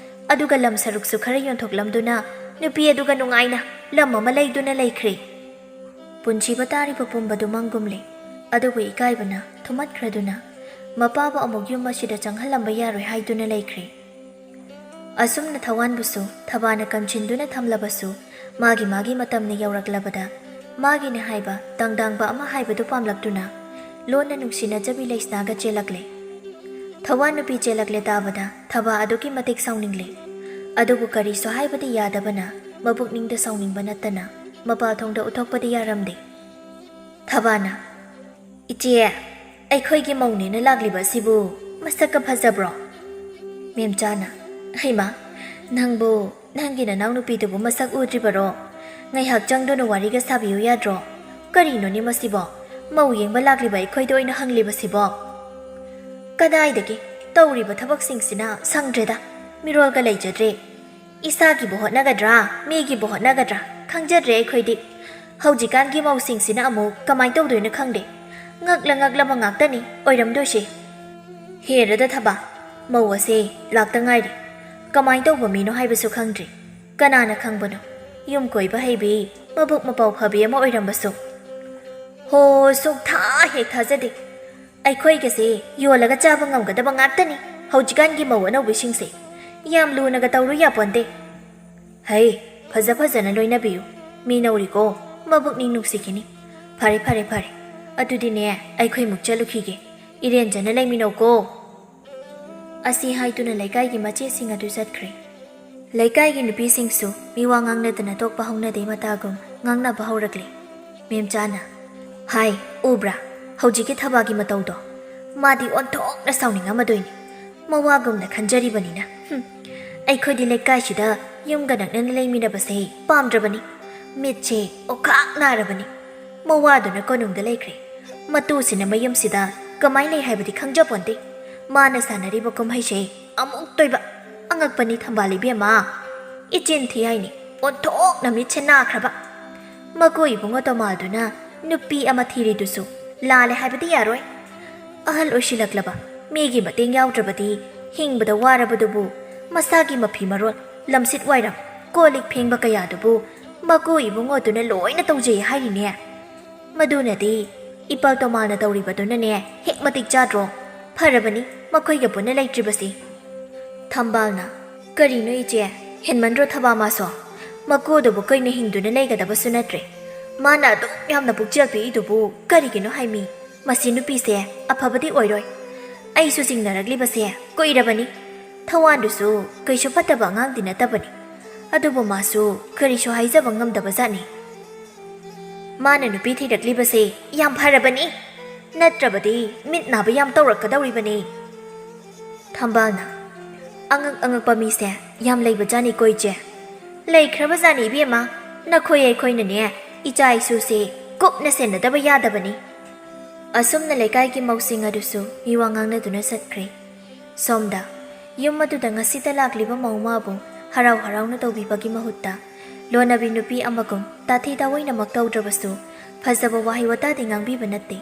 ꯑꯗꯨꯒ ꯂꯝ ꯁꯔꯨꯛꯁꯨ ꯈꯔ ꯌꯣꯟꯊꯣꯛꯂꯝꯗꯨꯅ ꯅꯨꯄꯤ ꯑꯗꯨꯒ ꯅꯨꯡꯉꯥꯏꯅ ꯂꯝ ꯑꯃ ꯂꯩꯗꯨꯅ ꯂꯩꯈ꯭ꯔꯦ꯫ ꯄꯨꯟꯁꯤꯕ ꯇꯥꯔꯤꯕ ꯄꯨꯝꯕꯗꯨ ꯃꯪꯒꯨꯝꯂꯦ꯫ ꯑꯗꯨꯕꯨ ꯏꯀꯥꯏꯕꯅ ꯊꯨꯝꯍꯠꯈ꯭ꯔꯗꯨꯅ ꯃꯄꯥꯕꯨ ꯑꯃꯨꯛ ꯌꯨꯝ ꯑꯁꯤꯗ ꯆꯪꯍꯜꯂꯝꯕ ꯌꯥꯔꯣꯏ ꯍꯥꯏꯗꯨꯅ ꯂꯩꯈ꯭ꯔꯦ꯫ ꯑꯁꯨꯝꯅ ꯊꯋꯥꯟꯕꯨꯁꯨ ꯊꯥꯕꯥꯅ ꯀꯟꯁꯤꯟꯗꯨꯅ ꯊꯝꯂꯕꯁꯨ ꯃꯥꯒꯤ ꯃꯇꯝꯅ ꯌꯧꯔꯛꯂꯕꯗ ꯃꯥꯒꯤꯅ ꯍꯥꯏꯕ ꯇꯪꯗꯥꯡꯕ ꯑꯃ ꯍꯥꯏꯕꯗꯨ ꯄꯥꯝꯂꯛꯇꯨꯅ ꯂꯣꯟꯅ ꯅꯨꯡꯁꯤꯅꯖꯕꯤ ꯂꯩꯁꯅꯥꯒ ꯆꯦꯜꯂꯛꯂꯦ꯫ ꯊꯋꯥꯟ ꯅꯨꯄꯤ ꯆꯦꯜꯂꯛꯂꯦ ꯇꯥꯕꯗ ꯊꯥꯕꯥ ꯑꯗꯨꯛꯀꯤ ꯃꯇꯤꯛ ꯁꯥꯎꯅꯤꯡꯂꯦ꯫ ꯑꯗꯨꯕꯨ ꯀꯔꯤꯁꯨ ꯍꯥꯏꯕꯗꯤ ꯌꯥꯗꯕꯅ ꯃꯕꯨꯛꯅꯤꯡꯗ ꯁꯥꯎꯅꯤꯡꯕ ꯅꯠꯇꯅ ꯃꯄꯥꯊꯣꯡꯗ ꯎꯠꯊꯣꯛꯄꯗꯤ ꯌꯥꯔꯝꯗꯦ꯫ ꯊꯥꯕꯥꯅ ꯏꯆꯦ, ꯑꯩꯈꯣꯏꯒꯤ ꯃꯧꯅꯦꯅ ꯂꯥꯛꯂꯤꯕ ꯑꯁꯤꯕꯨ ꯃꯁꯛꯀ ꯐꯖꯕ꯭ꯔꯣ? ꯃꯦꯝꯆꯥꯅ ꯍꯩꯃꯥ, ꯅꯪꯕꯨ ꯅꯪꯒꯤ ꯅꯅꯥꯎ ꯅꯨꯄꯤꯗꯨꯕꯨ ꯃꯁꯛ ꯎꯗ꯭ꯔꯤꯕꯔꯣ? ꯉꯥꯏꯍꯥꯛ ꯆꯪꯗꯨꯅ ꯋꯥꯔꯤꯒ ꯁꯥꯕꯤꯌꯨ ꯌꯥꯗ꯭ꯔꯣ? ꯀꯔꯤꯅꯣꯅꯦ ꯃꯁꯤꯕꯣ? ꯃꯧ ꯌꯦꯡꯕ ꯂꯥꯛꯂꯤꯕ ꯑꯩꯈꯣꯏꯗ ꯑꯣꯏꯅ ꯍꯪꯂꯤꯕꯁꯤꯕꯣ? ꯀꯗꯥꯏꯗꯒꯤ ꯇꯧꯔꯤꯕ ꯊꯕꯛꯁꯤꯡꯁꯤꯅ ꯁꯪꯗ꯭ꯔꯦꯗ, ꯃꯤꯔꯣꯜꯒ ꯂꯩꯖꯗ꯭ꯔꯦ꯫ ꯏꯁꯥꯒꯤꯕꯨ ꯍꯣꯠꯅꯒꯗ꯭ꯔꯥ ꯃꯤꯒꯤꯕꯨ ꯍꯣꯠꯅꯒꯗ꯭ꯔꯥ ꯈꯪꯖꯗ꯭ꯔꯦ ꯑꯩꯈꯣꯏꯗꯤ꯫ ꯍꯧꯖꯤꯛꯀꯥꯟꯒꯤ ꯃꯧꯁꯤꯡꯁꯤꯅ ꯑꯃꯨꯛ ꯀꯃꯥꯏꯅ ꯇꯧꯗꯣꯏꯅꯣ ꯈꯪꯗꯦ꯫ ꯉꯛꯂꯕ ꯉꯥꯛꯇꯅꯤ ꯑꯣꯏꯔꯝꯗꯣꯏꯁꯦ꯫ ꯍꯦꯔꯗ ꯊꯥꯕꯥ, ꯃꯧ ꯑꯁꯦ ꯂꯥꯛꯇ ꯉꯥꯏꯔꯤ꯫ ꯀꯃꯥꯏꯅ ꯇꯧꯕ ꯃꯤꯅꯣ ꯍꯥꯏꯕꯁꯨ ꯈꯪꯗ꯭ꯔꯤ꯫ ꯀꯅꯥꯅ ꯈꯪꯕꯅꯣ, ꯌꯨꯝ ꯀꯣꯏꯕ ꯍꯩꯕꯤ ꯃꯕꯨꯛ ꯃꯄꯥꯎ ꯐꯕꯤ ꯑꯃ ꯑꯣꯏꯔꯝꯕꯁꯨ꯫ ꯍꯣ, ꯁꯨꯡꯊꯥ ꯍꯦꯛ ꯊꯥꯖꯗꯦ꯫ ꯑꯩꯈꯣꯏꯒꯁꯦ ꯌꯣꯜꯂꯒ ꯆꯥꯕ ꯉꯝꯒꯗꯕ ꯉꯥꯛꯇꯅꯤ ꯍꯧꯖꯤꯛꯀꯥꯟꯒꯤ ꯃꯧ ꯑꯅꯧꯕꯤꯁꯤꯡꯁꯦ꯫ ꯌꯥꯝ ꯂꯨꯅꯒ ꯇꯧꯔꯨ ꯌꯥꯄꯣꯟꯇꯦ꯫ ꯍꯩ, ꯐꯖꯅ ꯂꯣꯏꯅꯕꯤꯌꯨ꯫ ꯃꯤ ꯅꯧꯔꯤꯀꯣ, ꯃꯕꯨꯛꯅꯤꯡ ꯅꯨꯡꯁꯤꯈꯤꯅꯤ꯫ ꯐꯔꯦ꯫ ꯑꯗꯨꯗꯤꯅꯦ ꯑꯩꯈꯣꯏꯃꯨꯛ ꯆꯠꯂꯨꯈꯤꯒꯦ꯫ ꯏꯔꯦꯟꯖꯅ ꯂꯩꯃꯤꯟꯅꯧꯀꯣ꯫ ꯑꯁꯤ ꯍꯥꯏꯗꯨꯅ ꯂꯩꯀꯥꯏꯒꯤ ꯃꯆꯦꯁꯤꯡ ꯑꯗꯨ ꯆꯠꯈ꯭ꯔꯦ꯫ ꯂꯩꯀꯥꯏꯒꯤ ꯅꯨꯄꯤꯁꯤꯡꯁꯨ ꯃꯤꯋꯥ ꯉꯥꯡꯅꯗꯅ ꯇꯣꯛꯄ ꯍꯧꯅꯗꯦ ꯃꯇꯥꯒꯨꯝ ꯉꯥꯡꯅꯕ ꯍꯧꯔꯛꯂꯦ꯫ ꯃꯦꯝꯆꯥꯅ ꯍꯥꯏ, ꯎꯕ꯭ꯔꯥ ꯍꯧꯖꯤꯛꯀꯤ ꯊꯥꯕꯥꯒꯤ ꯃꯇꯧꯗꯣ? ꯃꯥꯗꯤ ꯑꯣꯟꯊꯣꯛꯅ ꯁꯥꯎꯅꯤꯡꯉꯝꯃꯗꯣꯏꯅꯤ꯫ ꯃꯋꯥꯒꯨꯝꯅ ꯈꯟꯖꯔꯤꯕꯅꯤꯅ ꯑꯩꯈꯣꯏꯗꯤ ꯂꯩꯀꯥꯏꯁꯤꯗ ꯌꯨꯝꯒ ꯅꯛꯅꯅ ꯂꯩꯃꯤꯟꯅꯕꯁꯦ ꯄꯥꯝꯗ꯭ꯔꯕꯅꯤ꯫ ꯃꯤꯠꯁꯦ ꯑꯣꯈꯥꯛ ꯅꯥꯔꯕꯅꯤ꯫ ꯃꯋꯥꯗꯨꯅ ꯀꯣꯅꯨꯡꯗ ꯂꯩꯈ꯭ꯔꯦ꯫ ꯃꯇꯨꯁꯤꯅ ꯃꯌꯨꯝꯁꯤꯗ ꯀꯃꯥꯏ ꯂꯩ ꯍꯥꯏꯕꯗꯤ ꯈꯪꯖꯄꯣꯟꯇꯦ꯫ ꯃꯥꯅ ꯁꯥꯟꯅꯔꯤꯕ ꯀꯨꯝꯍꯩꯁꯦ ꯑꯃꯨꯛ ꯇꯣꯏꯕ꯫ ꯑꯉꯛꯄꯅꯤ ꯊꯝꯕꯥꯜ ꯏꯕꯦꯝꯃ, ꯏꯆꯤꯟ ꯊꯤ ꯍꯥꯏꯅꯤ ꯑꯣꯟꯊꯣꯛꯅ ꯃꯤꯠꯁꯦ ꯅꯥꯈ꯭ꯔꯕ꯫ ꯃꯀꯨ ꯏꯕꯨꯡꯉꯣ ꯇꯣꯃꯥꯜꯗꯨꯅ ꯅꯨꯄꯤ ꯑꯃ ꯊꯤꯔꯤꯗꯨꯁꯨ ꯂꯥꯜꯂꯦ ꯍꯥꯏꯕꯗꯤ ꯌꯥꯔꯣꯏ꯫ ꯑꯍꯜ ꯑꯣꯏꯁꯤꯜꯂꯛꯂꯕ ꯃꯤꯒꯤ ꯃꯇꯦꯡ ꯌꯥꯎꯗ꯭ꯔꯕꯗꯤ ꯍꯤꯡꯕꯗ ꯋꯥꯔꯕꯗꯨꯕꯨ ꯃꯁꯥꯒꯤ ꯃꯐꯤ ꯃꯔꯣꯜ, ꯂꯝꯁꯤꯠ ꯋꯥꯏꯔꯝ, ꯀꯣꯜꯂꯤꯛ ꯐꯦꯡꯕ ꯀꯌꯥꯗꯨꯕు ꯃꯀꯨ ꯏꯕꯨꯡꯉꯣꯗꯨꯅ ꯂꯣꯏꯅ ꯇꯧꯖꯩ ꯍꯥꯏꯔꯤꯅꯦ꯫ ꯃꯗꯨꯅꯗꯤ ꯏꯄꯥꯜ ꯇꯣꯃꯥꯜꯅ ꯇꯧꯔꯤꯕꯗꯨꯅꯅꯦ ꯍꯦꯛ ꯃꯇꯤꯛ ꯆꯥꯗ꯭ꯔꯣ? ꯐꯔꯕꯅꯤ ꯃꯈꯣꯏꯒ ꯄꯨꯟꯅ ꯂꯩꯇ꯭ꯔꯤꯕꯁꯤ꯫ ꯊꯝꯕꯥꯜꯅ ꯀꯔꯤꯅꯣ ꯏꯆꯦ, ꯍꯦꯟꯃꯟꯗ꯭ꯔꯣ ꯊꯥꯕꯥ ꯃꯥꯁꯣ? ꯃꯀꯨꯗꯨꯕꯨ ꯀꯨꯏꯅ ꯍꯤꯡꯗꯨꯅ ꯂꯩꯒꯗꯕꯁꯨ ꯅꯠꯇ꯭ꯔꯦ꯫ ꯃꯥꯅ ꯑꯗꯨꯛ ꯌꯥꯝꯅ ꯄꯨꯛꯆꯦꯜ ꯄꯤꯛꯏꯗꯨꯕꯨ ꯀꯔꯤꯒꯤꯅꯣ ꯍꯥꯏꯃꯤ? ꯃꯁꯤ ꯅꯨꯄꯤꯁꯦ ꯑꯐꯕꯗꯤ ꯑꯣꯏꯔꯣꯏ ꯑꯩꯁꯨ ꯆꯤꯡꯅꯔꯛꯂꯤꯕꯁꯦ ꯀꯨꯏꯔꯕꯅꯤ ꯊꯋꯥꯟꯗꯨꯁꯨ ꯀꯩꯁꯨ ꯐꯠꯇꯕ ꯑꯉꯥꯡꯗꯤ ꯅꯠꯇꯕꯅꯤ ꯑꯗꯨꯕꯨ ꯃꯥꯁꯨ ꯀꯔꯤꯁꯨ ꯍꯥꯏꯖꯕ ꯉꯝꯗꯕꯖꯥꯠꯅꯤ ꯃꯥꯅ ꯅꯨꯄꯤ ꯊꯤꯔꯛꯂꯤꯕꯁꯦ ꯌꯥꯝ ꯐꯔꯕꯅꯤ ꯅꯠꯇ꯭ꯔꯕꯗꯤ ꯃꯤꯠ ꯅꯥꯕ ꯌꯥꯝ ꯇꯧꯔꯛꯀꯗꯧꯔꯤꯕꯅꯤ ꯊꯝꯕꯥꯜꯅ ꯑꯉꯛꯄ ꯃꯤꯁꯦ ꯌꯥꯝ ꯂꯩꯕꯖꯥꯠꯅꯤꯀꯣ ꯏꯆꯦ ꯂꯩꯈ꯭ꯔꯕꯖꯥꯠꯅꯤ ꯏꯕꯦꯝꯃ ꯅꯈꯣꯏ ꯑꯩꯈꯣꯏꯅꯅꯦ ꯏꯆꯥ ꯏꯁꯨꯁꯦ ꯀꯨꯞꯅ ꯁꯦꯟꯅꯗꯕ ꯌꯥꯗꯕꯅꯤ ꯑꯁꯨꯝꯅ ꯂꯩꯀꯥꯏꯒꯤ ꯃꯧꯁꯤꯡ ꯑꯗꯨꯁꯨ ꯃꯤꯋꯥ ꯉꯥꯡꯅꯗꯨꯅ ꯆꯠꯈ꯭ꯔꯦ ꯁꯣꯝꯗ ꯌꯨꯝ ꯑꯗꯨꯗ ꯉꯁꯤꯇ ꯂꯥꯛꯂꯤꯕ ꯃꯧꯃꯥꯕꯨ ꯍꯔꯥꯎ ꯍꯔꯥꯎꯅ ꯇꯧꯕꯤꯕꯒꯤ ꯃꯍꯨꯠꯇ ꯂꯣꯟꯅꯕꯤ ꯅꯨꯄꯤ ꯑꯃꯒꯨꯝ ꯇꯥꯊꯤ ꯇꯥꯑꯣꯏꯅꯃꯛ ꯇꯧꯗ꯭ꯔꯕꯁꯨ ꯐꯖꯕ ꯋꯥꯍꯩ ꯋꯥꯇꯥꯗꯤ ꯉꯥꯡꯕꯤꯕ ꯅꯠꯇꯦ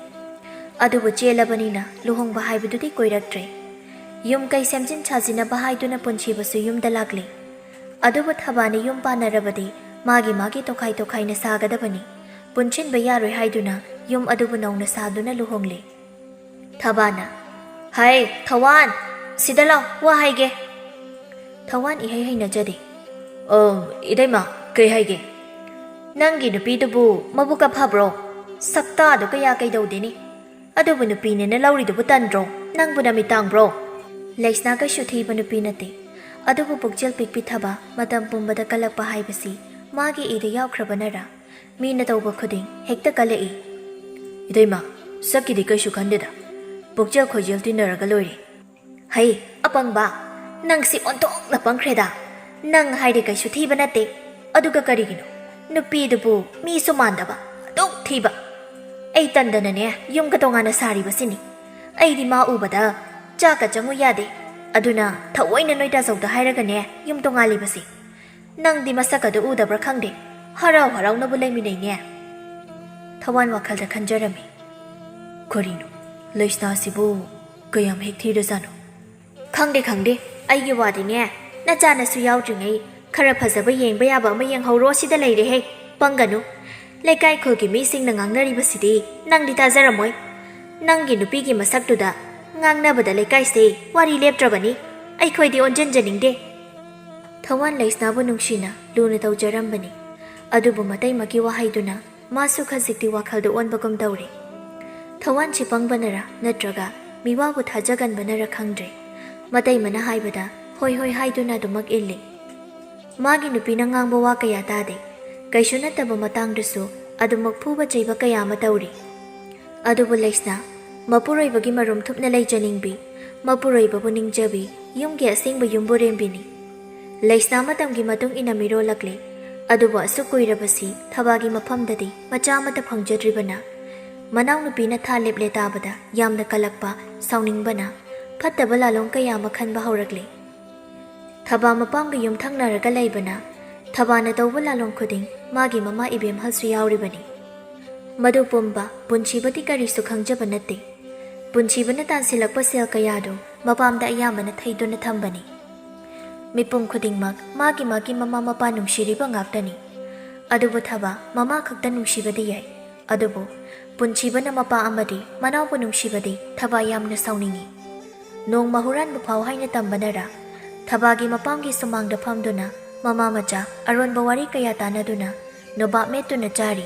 ꯑꯗꯨꯕꯨ ꯆꯦꯜꯂꯕꯅꯤꯅ ꯂꯨꯍꯣꯡꯕ ꯍꯥꯏꯕꯗꯨꯗꯤ ꯀꯣꯏꯔꯛꯇ꯭ꯔꯦ ꯌꯨꯝ ꯀꯩ ꯁꯦꯝꯖꯤꯟ ꯁꯥꯖꯤꯟꯅꯕ ꯍꯥꯏꯗꯨꯅ ꯄꯨꯟꯁꯤꯕꯁꯨ ꯌꯨꯝꯗ ꯂꯥꯛꯂꯤ ꯑꯗꯨꯕꯨ ꯊꯕꯥꯅ ꯌꯨꯝ ꯄꯥꯟꯅꯔꯕꯗꯤ ꯃꯥꯒꯤ ꯇꯣꯈꯥꯏ ꯇꯣꯈꯥꯏꯅ ꯁꯥꯒꯗꯕꯅꯤ ꯄꯨꯟꯁꯤꯟꯕ ꯌꯥꯔꯣꯏ ꯍꯥꯏꯗꯨꯅ ꯌꯨꯝ ꯑꯗꯨꯕꯨ ꯅꯧꯅ ꯁꯥꯗꯨꯅ ꯂꯨꯍꯣꯡꯂꯤ ꯊꯕꯥꯅ ꯍꯩ ꯊꯋꯥꯟ ꯁꯤꯗ ꯂꯥꯎ ꯋꯥ ꯍꯥꯏꯒꯦ ꯊꯋꯥꯟ ꯏꯍꯩ ꯍꯩꯅꯖꯗꯦ ꯏꯇꯩꯃ ꯀꯩ ꯍꯥꯏꯒꯦ ꯅꯪꯒꯤ ꯅꯨꯄꯤꯗꯨꯕꯨ ꯃꯕꯨꯛꯀ ꯐꯕ꯭ꯔꯣ ꯁꯛꯇꯥꯗꯨ ꯀꯌꯥ ꯀꯩꯗꯧꯗꯦꯅꯤ ꯑꯗꯨꯕꯨ ꯅꯨꯄꯤꯅꯦꯅ ꯂꯧꯔꯤꯗꯨꯕꯨ ꯇꯟꯗ꯭ꯔꯣ ꯅꯪꯕꯨ ꯅꯃꯤꯠ ꯇꯥꯡꯕ꯭ꯔꯣ ꯂꯩꯁꯅꯥ ꯀꯩꯁꯨ ꯊꯤꯕ ꯅꯨꯄꯤ ꯅꯠꯇꯦ ꯑꯗꯨꯕꯨ ꯄꯨꯛꯆꯦꯜ ꯄꯤꯛꯄꯤꯊꯕ ꯃꯇꯝ ꯄꯨꯝꯕꯗ ꯀꯜꯂꯛꯄ ꯍꯥꯏꯕꯁꯤ ꯃꯥꯒꯤ ꯏꯗ ꯌꯥꯎꯈ꯭ꯔꯕꯅꯔꯥ ꯃꯤꯅ ꯇꯧꯕ ꯈꯨꯗꯤꯡ ꯍꯦꯛꯇ ꯀꯜꯂꯛꯏ ꯏꯇꯩꯃ ꯁꯛꯀꯤꯗꯤ ꯀꯩꯁꯨ ꯈꯟꯗꯦꯗ ꯄꯨꯛꯆꯦꯜ ꯈꯣꯏꯖꯦꯜ ꯇꯤꯟꯅꯔꯒ ꯂꯣꯏꯔꯦ ꯍꯩ ꯑꯄꯪꯕ ꯅꯪꯁꯤ ꯑꯣꯟꯊꯣꯛꯅ ꯄꯪꯈ꯭ꯔꯦꯗ ꯅꯪ ꯍꯥꯏꯔꯦ ꯀꯩꯁꯨ ꯊꯤꯕ ꯅꯠꯇꯦ ꯑꯗꯨꯒ ꯀꯔꯤꯒꯤꯅꯣ ꯅꯨꯄꯤꯗꯨꯕꯨ ꯃꯤꯁꯨ ꯃꯥꯟꯗꯕ ꯑꯗꯨꯛ ꯊꯤꯕ ꯑꯩ ꯇꯟꯗꯅꯅꯦ ꯌꯨꯝꯒ ꯇꯣꯉꯥꯟꯅ ꯁꯥꯔꯤꯕꯁꯤꯅꯤ ꯑꯩꯗꯤ ꯃꯥ ꯎꯕꯗ ꯆꯥꯛꯀ ꯆꯪꯉꯨ ꯌꯥꯗꯦ ꯑꯗꯨꯅ ꯊꯑꯣꯏꯅ ꯅꯣꯏ ꯇꯥꯆꯧꯗ ꯍꯥꯏꯔꯒꯅꯦ ꯌꯨꯝ ꯇꯣꯉꯥꯜꯂꯤꯕꯁꯤ ꯅꯪꯗꯤ ꯃꯁꯛꯀꯗꯨ ꯎꯗꯕ꯭ꯔꯥ ꯈꯪꯗꯦ ꯍꯔꯥꯎ ꯍꯔꯥꯎꯅꯕꯨ ꯂꯩꯃꯤꯟꯅꯩꯅꯦ ꯊꯋꯥꯟ ꯋꯥꯈꯜꯗ ꯈꯟꯖꯔꯝꯃꯤ ꯀꯔꯤꯅꯣ ꯂꯩꯁꯅꯥꯁꯤꯕꯨ ꯀꯌꯥꯝ ꯍꯦꯛ ꯊꯤꯔꯖꯥꯠꯅꯣ ꯈꯪꯗꯦ ꯑꯩꯒꯤ ꯋꯥꯗꯤꯅꯦ ꯅꯆꯥꯅꯁꯨ ꯌꯥꯎꯗ꯭ꯔꯤꯉꯩ ꯈꯔ ꯐꯖꯕ ꯌꯦꯡꯕ ꯌꯥꯕ ꯑꯃ ꯌꯦꯡꯍꯧꯔꯣ ꯁꯤꯗ ꯂꯩꯔꯦꯍꯦ ꯄꯪꯒꯅꯨ ꯂꯩꯀꯥꯏ ꯈꯨꯜꯒꯤ ꯃꯤꯁꯤꯡꯅ ꯉꯥꯡꯅꯔꯤꯕꯁꯤꯗꯤ ꯅꯪꯗꯤ ꯇꯥꯖꯔꯝꯃꯣꯏ ꯅꯪꯒꯤ ꯅꯨꯄꯤꯒꯤ ꯃꯁꯛꯇꯨꯗ ꯉꯥꯡꯅꯕꯗ ꯂꯩꯀꯥꯏꯁꯦ ꯋꯥꯔꯤ ꯂꯦꯞꯇ꯭ꯔꯕꯅꯤ ꯑꯩꯈꯣꯏꯗꯤ ꯑꯣꯟꯖꯟꯖꯅꯤꯡꯗꯦ ꯊꯋꯥꯟ ꯂꯩꯁꯅꯥꯕꯨ ꯅꯨꯡꯁꯤꯅ ꯂꯨꯅ ꯇꯧꯖꯔꯝꯕꯅꯤ ꯑꯗꯨꯕꯨ ꯃꯇꯩꯃꯒꯤ ꯋꯥꯍꯩꯗꯨꯅ ꯃꯥꯁꯨ ꯈꯖꯤꯛꯇꯤ ꯋꯥꯈꯜꯗ ꯑꯣꯟꯕꯒꯨꯝ ꯇꯧꯔꯦ ꯊꯋꯥꯟꯁꯤ ꯄꯪꯕꯅꯔꯥ ꯅꯠꯇ꯭ꯔꯒ ꯃꯤꯋꯥꯕꯨ ꯊꯥꯖꯒꯟꯕꯅꯔꯥ ꯈꯪꯗ꯭ꯔꯦ ꯃꯇꯩꯃꯅ ꯍꯥꯏꯕꯗ ꯍꯣꯏ ꯍꯥꯏꯗꯨꯅ ꯑꯗꯨꯃꯛ ꯏꯜꯂꯤ ꯃꯥꯒꯤ ꯅꯨꯄꯤꯅ ꯉꯥꯡꯕ ꯋꯥ ꯀꯌꯥ ꯇꯥꯗꯦ ꯀꯩꯁꯨ ꯅꯠꯇꯕ ꯃꯇꯥꯡꯗꯁꯨ ꯑꯗꯨꯃꯛ ꯐꯨꯕ ꯆꯩꯕ ꯀꯌꯥ ꯑꯃ ꯇꯧꯔꯤ ꯑꯗꯨꯕꯨ ꯂꯩꯁꯅꯥ ꯃꯄꯨꯔꯣꯏꯕꯒꯤ ꯃꯔꯨꯝ ꯊꯨꯞꯅ ꯂꯩꯖꯅꯤꯡꯕꯤ ꯃꯄꯨꯔꯣꯏꯕꯕꯨ ꯅꯤꯡꯖꯕꯤ ꯌꯨꯝꯒꯤ ꯑꯁꯦꯡꯕ ꯌꯨꯝꯕꯨꯔꯦꯝꯕꯤꯅꯤ ꯂꯩꯁꯅꯥ ꯃꯇꯝꯒꯤ ꯃꯇꯨꯡ ꯏꯟꯅ ꯃꯤꯔꯣꯜꯂꯛꯂꯦ ꯑꯗꯨꯕꯨ ꯑꯁꯨꯛ ꯀꯨꯏꯔꯕꯁꯤ ꯊꯕꯥꯒꯤ ꯃꯐꯝꯗꯗꯤ ꯃꯆꯥ ꯑꯃꯠꯇ ꯐꯪꯖꯗ꯭ꯔꯤꯕꯅ ꯃꯅꯥꯎꯅꯨꯄꯤꯅ ꯊꯥ ꯂꯦꯞꯂꯦ ꯇꯥꯕꯗ ꯌꯥꯝꯅ ꯀꯜꯂꯛꯄ ꯁꯥꯎꯅꯤꯡꯕꯅ ꯐꯠꯇꯕ ꯂꯥꯂꯣꯡ ꯀꯌꯥ ꯑꯃ ꯈꯟꯕ ꯍꯧꯔꯛꯂꯦ ꯊꯕꯥ ꯃꯄꯥꯝꯒ ꯌꯨꯝꯊꯪꯅꯔꯒ ꯂꯩꯕꯅ ꯊꯕꯥꯅ ꯇꯧꯕ ꯂꯥꯂꯣꯡ ꯈꯨꯗꯤꯡ ꯃꯥꯒꯤ ꯃꯃꯥ ꯏꯕꯦꯝꯍꯜꯁꯨ ꯌꯥꯎꯔꯤꯕꯅꯤ ꯃꯗꯨ ꯄꯨꯝꯕ ꯄꯨꯟꯁꯤꯕꯗꯤ ꯀꯔꯤꯁꯨ ꯈꯪꯖꯕ ꯅꯠꯇꯦ ꯄꯨꯟꯁꯤꯕꯅ ꯇꯥꯟꯁꯤꯜꯂꯛꯄ ꯁꯦꯜ ꯀꯌꯥꯗꯨ ꯃꯄꯥꯝꯗ ꯑꯌꯥꯝꯕꯅ ꯊꯩꯗꯨꯅ ꯊꯝꯕꯅꯤ ꯃꯤꯄꯨꯝ ꯈꯨꯗꯤꯡꯃꯛ ꯃꯥꯒꯤ ꯃꯃꯥ ꯃꯄꯥ ꯅꯨꯡꯁꯤꯔꯤꯕ ꯉꯥꯛꯇꯅꯤ ꯑꯗꯨꯕꯨ ꯊꯕꯥ ꯃꯃꯥ ꯈꯛꯇ ꯅꯨꯡꯁꯤꯕꯗꯤ ꯌꯥꯏ ꯑꯗꯨꯕꯨ ꯄꯨꯟꯁꯤꯕꯅ ꯃꯄꯥ ꯑꯃꯗꯤ ꯃꯅꯥꯎꯕꯨ ꯅꯨꯡꯁꯤꯕꯗꯤ ꯊꯕꯥ ꯌꯥꯝꯅ ꯁꯥꯎꯅꯤꯡꯉꯤ ꯅꯣꯡꯃ ꯍꯨꯔꯥꯟꯕꯐꯥꯎ ꯍꯥꯏꯅ ꯇꯝꯕꯅꯔꯥ ꯊꯕꯥꯒꯤ ꯃꯄꯥꯝꯒꯤ ꯁꯨꯃꯥꯡꯗ ꯐꯝꯗꯨꯅ ꯃꯃꯥ ꯃꯆꯥ ꯑꯔꯣꯟꯕ ꯋꯥꯔꯤ ꯀꯌꯥ ꯇꯥꯟꯅꯗꯨꯅ ꯅꯣꯕꯥꯞ ꯃꯦꯠꯇꯨꯅ ꯆꯥꯔꯤ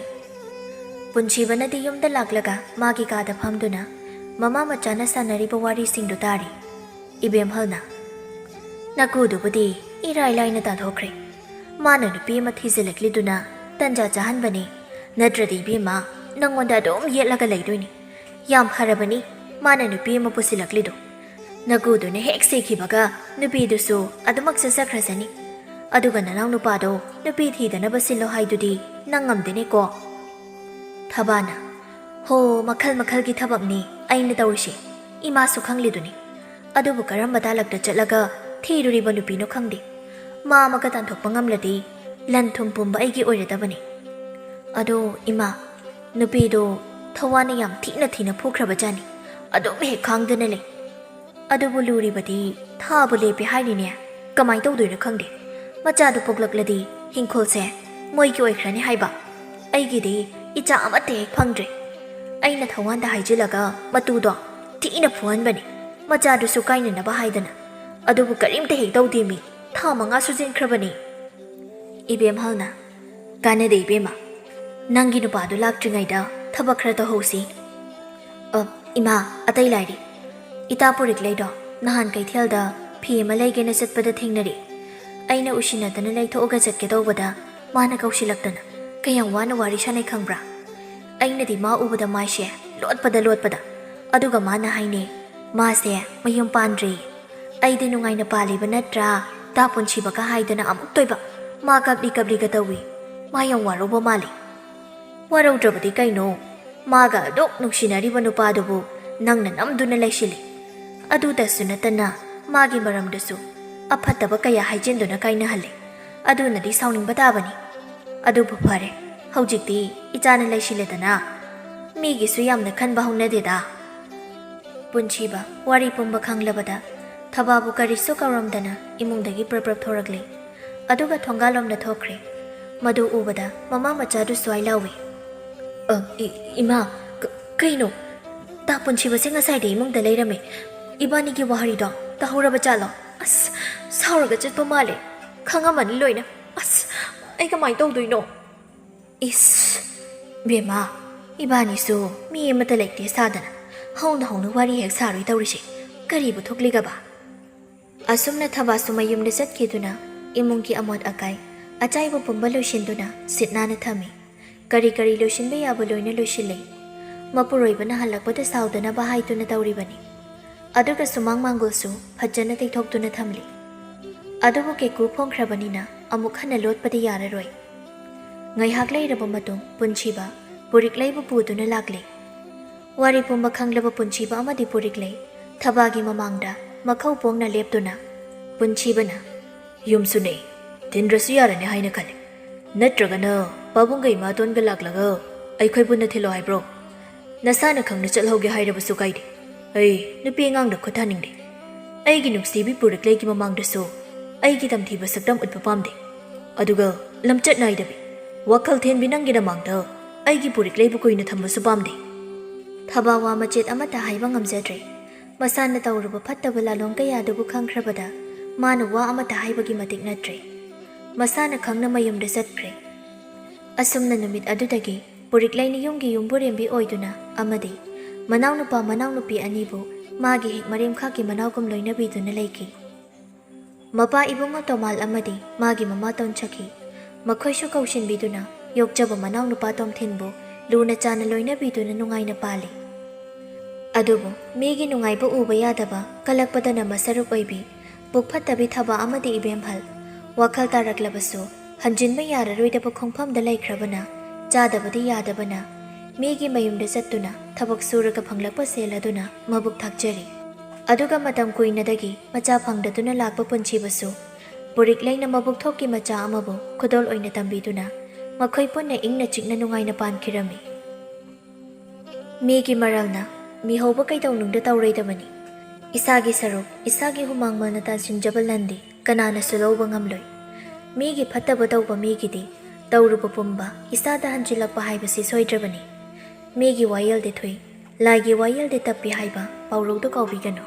ꯄꯨꯟꯁꯤꯕꯅꯗꯤ ꯌꯨꯝꯗ ꯂꯥꯛꯂꯒ ꯃꯥꯒꯤ ꯀꯥꯗ ꯐꯝꯗꯨꯅ ꯃꯃꯥ ꯃꯆꯥꯅ ꯁꯥꯟꯅꯔꯤꯕ ꯋꯥꯔꯤꯁꯤꯡꯗꯨ ꯇꯥꯔꯤ ꯏꯕꯦꯝꯍꯜꯅ ꯅꯀꯨꯗꯨꯕꯨꯗꯤ ꯏꯔꯥꯏ ꯂꯥꯏꯅ ꯇꯥꯊꯣꯛꯈ꯭ꯔꯦ ꯃꯥꯅ ꯅꯨꯄꯤ ꯑꯃ ꯊꯤꯖꯤꯜꯂꯛꯂꯤꯗꯨꯅ ꯇꯟꯖꯥ ꯆꯥꯍꯟꯕꯅꯤ ꯅꯠꯇ꯭ꯔꯗꯤ ꯏꯕꯦꯝꯃ ꯅꯪꯉꯣꯟꯗ ꯑꯗꯨꯝ ꯌꯦꯠꯂꯒ ꯂꯩꯗꯣꯏꯅꯤ ꯌꯥꯝ ꯐꯔꯕꯅꯤ ꯃꯥꯅ ꯅꯨꯄꯤ ꯑꯃ ꯄꯨꯁꯤꯜꯂꯛꯂꯤꯗꯣ ꯅꯀꯨꯗꯨꯅ ꯍꯦꯛ ꯁꯤꯈꯤꯕꯒ ꯅꯨꯄꯤꯗꯨꯁꯨ ꯑꯗꯨꯃꯛ ꯆꯠꯆꯈ꯭ꯔꯁꯅꯤ ꯑꯗꯨꯒ ꯅꯅꯥꯎ ꯅꯨꯄꯥꯗꯣ ꯅꯨꯄꯤ ꯊꯤꯗꯅꯕ ꯁꯤꯜꯂꯣ ꯍꯥꯏꯗꯨꯗꯤ ꯅꯪ ꯉꯝꯗꯦꯅꯦꯀꯣ ꯊꯕꯥꯅ ꯍꯣ ꯃꯈꯜꯒꯤ ꯊꯕꯛꯅꯤ ꯑꯩꯅ ꯇꯧꯔꯤꯁꯤ ꯏꯃꯥꯁꯨ ꯈꯪꯂꯤꯗꯨꯅꯤ ꯑꯗꯨꯕꯨ ꯀꯔꯝꯕ ꯇꯥꯂꯛꯇ ꯆꯠꯂꯒ ꯊꯤꯔꯨꯔꯤꯕ ꯅꯨꯄꯤꯅꯣ ꯈꯪꯗꯦ ꯃꯥ ꯑꯃꯒ ꯇꯥꯟꯊꯣꯛꯄ ꯉꯝꯂꯗꯤ ꯂꯟ ꯊꯨꯝ ꯄꯨꯝꯕ ꯑꯩꯒꯤ ꯑꯣꯏꯔꯗꯕꯅꯤ ꯑꯗꯣ ꯏꯃꯥ ꯅꯨꯄꯤꯗꯣ ꯊꯋꯥꯟꯅ ꯌꯥꯝ ꯊꯤꯅ ꯐꯨꯈ꯭ꯔꯕꯖꯥꯠꯅꯤ ꯑꯗꯨꯝ ꯍꯦꯛ ꯈꯥꯡꯗꯅ ꯂꯩ ꯑꯗꯨꯕꯨ ꯂꯨꯔꯤꯕꯗꯤ ꯊꯥꯕꯨ ꯂꯦꯞꯄꯦ ꯍꯥꯏꯔꯤꯅꯦ ꯀꯃꯥꯏ ꯇꯧꯗꯣꯏꯅꯣ ꯈꯪꯗꯦ ꯃꯆꯥꯗꯨ ꯄꯣꯛꯂꯛꯂꯗꯤ ꯍꯤꯡꯈꯣꯜꯁꯦ ꯃꯣꯏꯒꯤ ꯑꯣꯏꯈ꯭ꯔꯅꯤ ꯍꯥꯏꯕ ꯑꯩꯒꯤꯗꯤ ꯏꯆꯥ ꯑꯃꯠꯇ ꯍꯦꯛ ꯐꯪꯗ꯭ꯔꯦ ꯑꯩꯅ ꯊꯋꯥꯟꯗ ꯍꯥꯏꯖꯤꯜꯂꯒ ꯃꯇꯨꯗꯣ ꯊꯤꯅ ꯐꯨꯍꯟꯕꯅꯤ ꯃꯆꯥꯗꯨꯁꯨ ꯀꯥꯏꯅꯅꯕ ꯍꯥꯏꯗꯅ ꯑꯗꯨꯕꯨ ꯀꯔꯤꯝꯇ ꯍꯦꯛ ꯇꯧꯗꯦꯃꯤ ꯊꯥ 5 ꯁꯨꯖꯤꯟꯈ꯭ꯔꯕꯅꯤ ꯏꯕꯦꯝꯍꯜꯅ ꯀꯥꯟꯅꯗꯦ ꯏꯕꯦꯝꯃ ꯅꯪꯒꯤ ꯅꯨꯄꯥꯗꯨ ꯂꯥꯛꯇ꯭ꯔꯤꯉꯩꯗ ꯊꯕꯛ ꯈꯔ ꯇꯧꯍꯧꯁꯤ ꯏꯃꯥ ꯑꯇꯩ ꯂꯥꯏꯔꯤ ꯏꯇꯥ ꯄꯨꯔꯤꯛꯂꯩꯗꯣ ꯅꯍꯥꯟ ꯀꯩꯊꯦꯜꯗ ꯐꯤ ꯑꯃ ꯂꯩꯒꯦꯅ ꯆꯠꯄꯗ ꯊꯦꯡꯅꯔꯤ ꯑꯩꯅ ꯎꯁꯤꯟꯅꯗꯅ ꯂꯩꯊꯣꯛꯑꯒ ꯆꯠꯀꯦ ꯇꯧꯕꯗ ꯃꯥꯅ ꯀꯧꯁꯤꯜꯂꯛꯇꯅ ꯀꯌꯥꯝ ꯋꯥꯅ ꯋꯥꯔꯤ ꯁꯥꯟꯅꯩ ꯈꯪꯕ꯭ꯔꯥ ꯑꯩꯅꯗꯤ ꯃꯥ ꯎꯕꯗ ꯃꯥꯏꯁꯦ ꯂꯣꯠꯄꯗ ꯑꯗꯨꯒ ꯃꯥꯅ ꯍꯥꯏꯅꯦ ꯃꯥꯁꯦ ꯃꯌꯨꯝ ꯄꯥꯟꯗ꯭ꯔꯤ ꯑꯩꯗꯤ ꯅꯨꯡꯉꯥꯏꯅ ꯄꯥꯜꯂꯤꯕ ꯅꯠꯇ꯭ꯔꯥ ꯇꯥꯄꯨꯟꯁꯤꯕꯒ ꯍꯥꯏꯗꯅ ꯑꯃꯨꯛꯇꯣꯏꯕ ꯃꯥ ꯀꯞꯂꯤꯒ ꯇꯧꯏ ꯃꯥ ꯌꯥꯝ ꯋꯥꯔꯧꯕ ꯃꯥꯜꯂꯤ ꯋꯥꯔꯧꯗ꯭ꯔꯕꯗꯤ ꯀꯩꯅꯣ ꯃꯥꯒ ꯑꯗꯨꯛ ꯅꯨꯡꯁꯤꯅꯔꯤꯕ ꯅꯨꯄꯥꯗꯨꯕꯨ ꯅꯪꯅ ꯅꯝꯗꯨꯅ ꯂꯩꯁꯤꯜꯂꯤ ꯑꯗꯨꯗꯁꯨ ꯅꯠꯇꯅ ꯃꯥꯒꯤ ꯃꯔꯝꯗꯁꯨ ꯑꯐꯠꯇꯕ ꯀꯌꯥ ꯍꯥꯏꯖꯤꯟꯗꯨꯅ ꯀꯥꯏꯅꯍꯜꯂꯤ ꯑꯗꯨꯅꯗꯤ ꯁꯥꯎꯅꯤꯡꯕ ꯇꯥꯕꯅꯤ ꯑꯗꯨꯕꯨ ꯐꯔꯦ ꯍꯧꯖꯤꯛꯇꯤ ꯏꯆꯥꯅ ꯂꯩꯁꯤꯜꯂꯦꯗꯅ ꯃꯤꯒꯤꯁꯨ ꯌꯥꯝꯅ ꯈꯟꯕ ꯍꯧꯅꯗꯦꯗ ꯄꯨꯟꯁꯤꯕ ꯋꯥꯔꯤ ꯄꯨꯝꯕ ꯈꯪꯂꯕꯗ ꯊꯕꯥꯕꯨ ꯀꯔꯤꯁꯨ ꯀꯧꯔꯝꯗꯅ ꯏꯃꯨꯡꯗꯒꯤ ꯄ꯭ꯔꯞ ꯊꯣꯔꯛꯂꯤ ꯑꯗꯨꯒ ꯊꯣꯡꯒꯥꯜꯂꯣꯝꯗ ꯊꯣꯛꯈ꯭ꯔꯦ ꯃꯗꯨ ꯎꯕꯗ ꯃꯃꯥ ꯃꯆꯥꯗꯨ ꯁ꯭ꯋꯥꯏ ꯂꯥꯎꯏ ꯏꯃꯥ ꯀꯩꯅꯣ ꯇꯥꯄꯨꯟꯁꯤꯕꯁꯦ ꯉꯁꯥꯏꯗ ꯏꯃꯨꯡꯗ ꯂꯩꯔꯝꯃꯦ ꯏꯕꯥꯅꯤꯒꯤ ꯋꯥꯍꯩꯗꯣ ꯇꯥꯍꯧꯔꯕ ꯖꯥꯠꯂꯣ ꯑꯁ ꯁꯥꯎꯔꯒ ꯆꯠꯄ ꯃꯥꯜꯂꯦ ꯈꯪꯉꯝꯃꯅꯤ ꯂꯣꯏꯅ ꯑꯁ ꯑꯩ ꯀꯃꯥꯏꯅ ꯇꯧꯗꯣꯏꯅꯣ ꯏꯁ ꯕꯦꯝꯃ ꯏꯕꯥꯅꯤꯁꯨ ꯃꯤ ꯑꯃꯠꯇ ꯂꯩꯇꯦ ꯁꯥꯗꯅ ꯍꯧꯅ ꯋꯥꯔꯤ ꯍꯦꯛ ꯁꯥꯔꯣꯏ ꯇꯧꯔꯤꯁꯦ ꯀꯔꯤꯕꯨ ꯊꯣꯛꯂꯤꯒꯕ ꯑꯁꯨꯝꯅ ꯊꯕꯥꯁꯨ ꯃꯌꯨꯝꯗ ꯆꯠꯈꯤꯗꯨꯅ ꯏꯃꯨꯡꯒꯤ ꯑꯃꯣꯠ ꯑꯀꯥꯏ ꯑꯆꯥꯏꯕ ꯄꯨꯝꯕ ꯂꯣꯏꯁꯤꯟꯗꯨꯅ ꯁꯤꯠ ꯅꯥꯟꯅ ꯊꯝꯃꯤ ꯀꯔꯤ ꯂꯣꯏꯁꯤꯟꯕ ꯌꯥꯕ ꯂꯣꯏꯅ ꯂꯣꯏꯁꯤꯜꯂꯤ ꯃꯄꯨꯔꯣꯏꯕꯅ ꯍꯜꯂꯛꯄꯗ ꯁꯥꯎꯗꯅꯕ ꯍꯥꯏꯗꯨꯅ ꯇꯧꯔꯤꯕꯅꯤ ꯑꯗꯨꯒ ꯁꯨꯃꯥꯡ ꯃꯥꯡꯒꯣꯜꯁꯨ ꯐꯖꯅ ꯇꯩꯊꯣꯛꯇꯨꯅ ꯊꯝꯂꯤ ꯑꯗꯨꯕꯨ ꯀꯦꯀꯨ ꯐꯣꯡꯈ꯭ꯔꯕꯅꯤꯅ ꯑꯃꯨꯛ ꯍꯟꯅ ꯂꯣꯠꯄꯗꯤ ꯌꯥꯔꯔꯣꯏ ꯉꯥꯏꯍꯥꯛ ꯂꯩꯔꯕ ꯃꯇꯨꯡ ꯄꯨꯟꯁꯤꯕ ꯄꯨꯔꯤꯛꯂꯩꯕꯨ ꯄꯨꯗꯨꯅ ꯂꯥꯛꯂꯤ ꯋꯥꯔꯤ ꯄꯨꯝꯕ ꯈꯪꯂꯕ ꯄꯨꯟꯁꯤꯕ ꯑꯃꯗꯤ ꯄꯨꯔꯤꯛꯂꯩ ꯊꯕꯥꯒꯤ ꯃꯃꯥꯡꯗ ꯃꯈꯧ ꯄꯣꯡꯅ ꯂꯦꯞꯇꯨꯅ ꯄꯨꯟꯁꯤꯕꯅ ꯌꯨꯝꯁꯨꯅꯦ ꯊꯤꯟꯗ꯭ꯔꯁꯨ ꯌꯥꯔꯅꯤ ꯍꯥꯏꯅ ꯈꯜꯂꯤ ꯅꯠꯇ꯭ꯔꯒꯅ ꯄꯥꯕꯨꯡꯒ ꯏꯃꯥꯇꯣꯟꯒ ꯂꯥꯛꯂꯒ ꯑꯩꯈꯣꯏ ꯄꯨꯟꯅ ꯊꯤꯜꯂꯣ ꯍꯥꯏꯕ꯭ꯔꯣ ꯅꯁꯥꯅ ꯈꯪꯅ ꯆꯠꯍꯧꯒꯦ ꯍꯥꯏꯔꯕꯁꯨ ꯀꯥꯏꯗꯦ ꯑꯩ ꯅꯨꯄꯤ ꯑꯉꯥꯡꯗ ꯈꯨꯠ ꯊꯥꯅꯤꯡꯗꯦ ꯑꯩꯒꯤ ꯅꯨꯡꯁꯤꯕꯤ ꯄꯨꯔꯤꯛꯂꯩꯒꯤ ꯃꯃꯥꯡꯗꯁꯨ ꯑꯩꯒꯤ ꯇꯝꯊꯤꯕ ꯁꯛꯇꯝ ꯎꯠꯄ ꯄꯥꯝꯗꯦ ꯑꯗꯨꯒ ꯂꯝꯆꯠ ꯅꯥꯏꯗꯕꯤ ꯋꯥꯈꯜ ꯊꯦꯟꯕꯤ ꯅꯪꯒꯤꯗꯃꯛꯇ ꯑꯩꯒꯤ ꯄꯨꯔꯤꯛꯂꯩꯕꯨ ꯀꯨꯏꯅ ꯊꯝꯕꯁꯨ ꯄꯥꯝꯗꯦ ꯊꯕꯥ ꯋꯥ ꯃꯆꯦꯠ ꯑꯃꯠꯇ ꯍꯥꯏꯕ ꯉꯝꯖꯗ꯭ꯔꯦ ꯃꯁꯥꯅ ꯇꯧꯔꯨꯕ ꯐꯠꯇꯕ ꯂꯥꯂꯣꯡ ꯀꯌꯥꯗꯨꯕꯨ ꯈꯪꯈ꯭ꯔꯕꯗ ꯃꯥꯅ ꯋꯥ ꯑꯃꯠꯇ ꯍꯥꯏꯕꯒꯤ ꯃꯇꯤꯛ ꯅꯠꯇ꯭ꯔꯦ ꯃꯁꯥꯅ ꯈꯪꯅ ꯃꯌꯨꯝꯗ ꯆꯠꯈ꯭ꯔꯦ ꯑꯁꯨꯝꯅ ꯅꯨꯃꯤꯠ ꯑꯗꯨꯗꯒꯤ ꯄꯨꯔꯤꯛꯂꯩꯅ ꯌꯨꯝꯒꯤ ꯌꯨꯝꯕꯨꯔꯦꯝꯕꯤ ꯑꯣꯏꯗꯨꯅ ꯑꯃꯗꯤ ꯃꯅꯥꯎꯅꯨꯄꯥ ꯃꯅꯥꯎꯅꯨꯄꯤ ꯑꯅꯤꯕꯨ ꯃꯥꯒꯤ ꯍꯦꯛ ꯃꯔꯦꯝꯈꯥꯛꯀꯤ ꯃꯅꯥꯎꯒꯨꯝ ꯂꯣꯏꯅꯕꯤꯗꯨꯅ ꯂꯩꯈꯤ ꯃꯄꯥ ꯏꯕꯨꯡꯉꯣ ꯇꯣꯃꯥꯜ ꯑꯃꯗꯤ ꯃꯥꯒꯤ ꯃꯃꯥ ꯇꯣꯟꯁꯈꯤ ꯃꯈꯣꯏꯁꯨ ꯀꯧꯁꯤꯟꯕꯤꯗꯨꯅ ꯌꯣꯛꯆꯕ ꯃꯅꯥꯎꯅꯨꯄꯥ ꯇꯣꯝꯊꯤꯟꯕꯨ ꯂꯨꯅ ꯆꯥꯟꯅ ꯂꯣꯏꯅꯕꯤꯗꯨꯅ ꯅꯨꯡꯉꯥꯏꯅ ꯄꯥꯜꯂꯤ ꯑꯗꯨꯕꯨ ꯃꯤꯒꯤ ꯅꯨꯡꯉꯥꯏꯕ ꯎꯕ ꯌꯥꯗꯕ ꯀꯜꯂꯛꯄꯗꯅ ꯃꯁꯔꯨꯛ ꯑꯣꯏꯕꯤ ꯄꯨꯛ ꯐꯠꯇꯕꯤ ꯊꯕꯥ ꯑꯃꯗꯤ ꯏꯕꯦꯝꯍꯜ ꯋꯥꯈꯜ ꯇꯥꯔꯛꯂꯕꯁꯨ ꯍꯟꯖꯤꯟꯕ ꯌꯥꯔꯔꯣꯏꯗꯕ ꯈꯣꯡꯐꯝꯗ ꯂꯩꯈ꯭ꯔꯕꯅ ꯆꯥꯗꯕꯗꯤ ꯌꯥꯗꯕꯅ ꯃꯤꯒꯤ ꯃꯌꯨꯝꯗ ꯆꯠꯇꯨꯅ ꯊꯕꯛ ꯁꯨꯔꯒ ꯐꯪꯂꯛꯄ ꯁꯦꯜ ꯑꯗꯨꯅ ꯃꯕꯨꯛ ꯊꯥꯛꯆꯔꯤ ꯑꯗꯨꯒ ꯃꯇꯝ ꯀꯨꯏꯅꯗꯒꯤ ꯃꯆꯥ ꯐꯪꯗꯗꯨꯅ ꯂꯥꯛꯄ ꯄꯨꯟꯁꯤꯕꯁꯨ ꯄꯨꯔꯤꯛꯂꯩꯅ ꯃꯕꯨꯛ ꯊꯣꯛꯀꯤ ꯃꯆꯥ ꯑꯃꯕꯨ ꯈꯨꯗꯣꯜ ꯑꯣꯏꯅ ꯇꯝꯕꯤꯗꯨꯅ ꯃꯈꯣꯏ ꯄꯨꯟꯅ ꯏꯪꯅ ꯆꯤꯛꯅ ꯅꯨꯡꯉꯥꯏꯅ ꯄꯥꯟꯈꯤꯔꯝꯃꯤ ꯃꯤꯒꯤ ꯃꯔꯜꯅ ꯃꯤꯍꯧꯕ ꯀꯩꯗꯧꯅꯨꯡꯗ ꯇꯧꯔꯣꯏꯗꯕꯅꯤ ꯏꯁꯥꯒꯤ ꯁꯔꯨꯛ ꯏꯁꯥꯒꯤ ꯍꯨꯃꯥꯡ ꯃꯟꯅ ꯇꯥꯟꯁꯤꯟꯖꯕ ꯂꯟꯗꯤ ꯀꯅꯥꯅꯁꯨ ꯂꯧꯕ ꯉꯝꯂꯣꯏ ꯃꯤꯒꯤ ꯐꯠꯇꯕ ꯇꯧꯕ ꯃꯤꯒꯤꯗꯤ ꯇꯧꯔꯨꯕ ꯄꯨꯝꯕ ꯏꯁꯥꯗ ꯍꯟꯖꯤꯜꯂꯛꯄ ꯍꯥꯏꯕꯁꯤ ꯁꯣꯏꯗ꯭ꯔꯕꯅꯤ ꯃꯤꯒꯤ ꯋꯥꯌꯦꯜꯗꯤ ꯊꯨꯏ ꯂꯥꯏꯒꯤ ꯋꯥꯌꯦꯜꯗꯤ ꯇꯞꯄꯤ ꯍꯥꯏꯕ ꯄꯥꯎꯔꯧꯗꯨ ꯀꯥꯎꯕꯤꯒꯅꯨ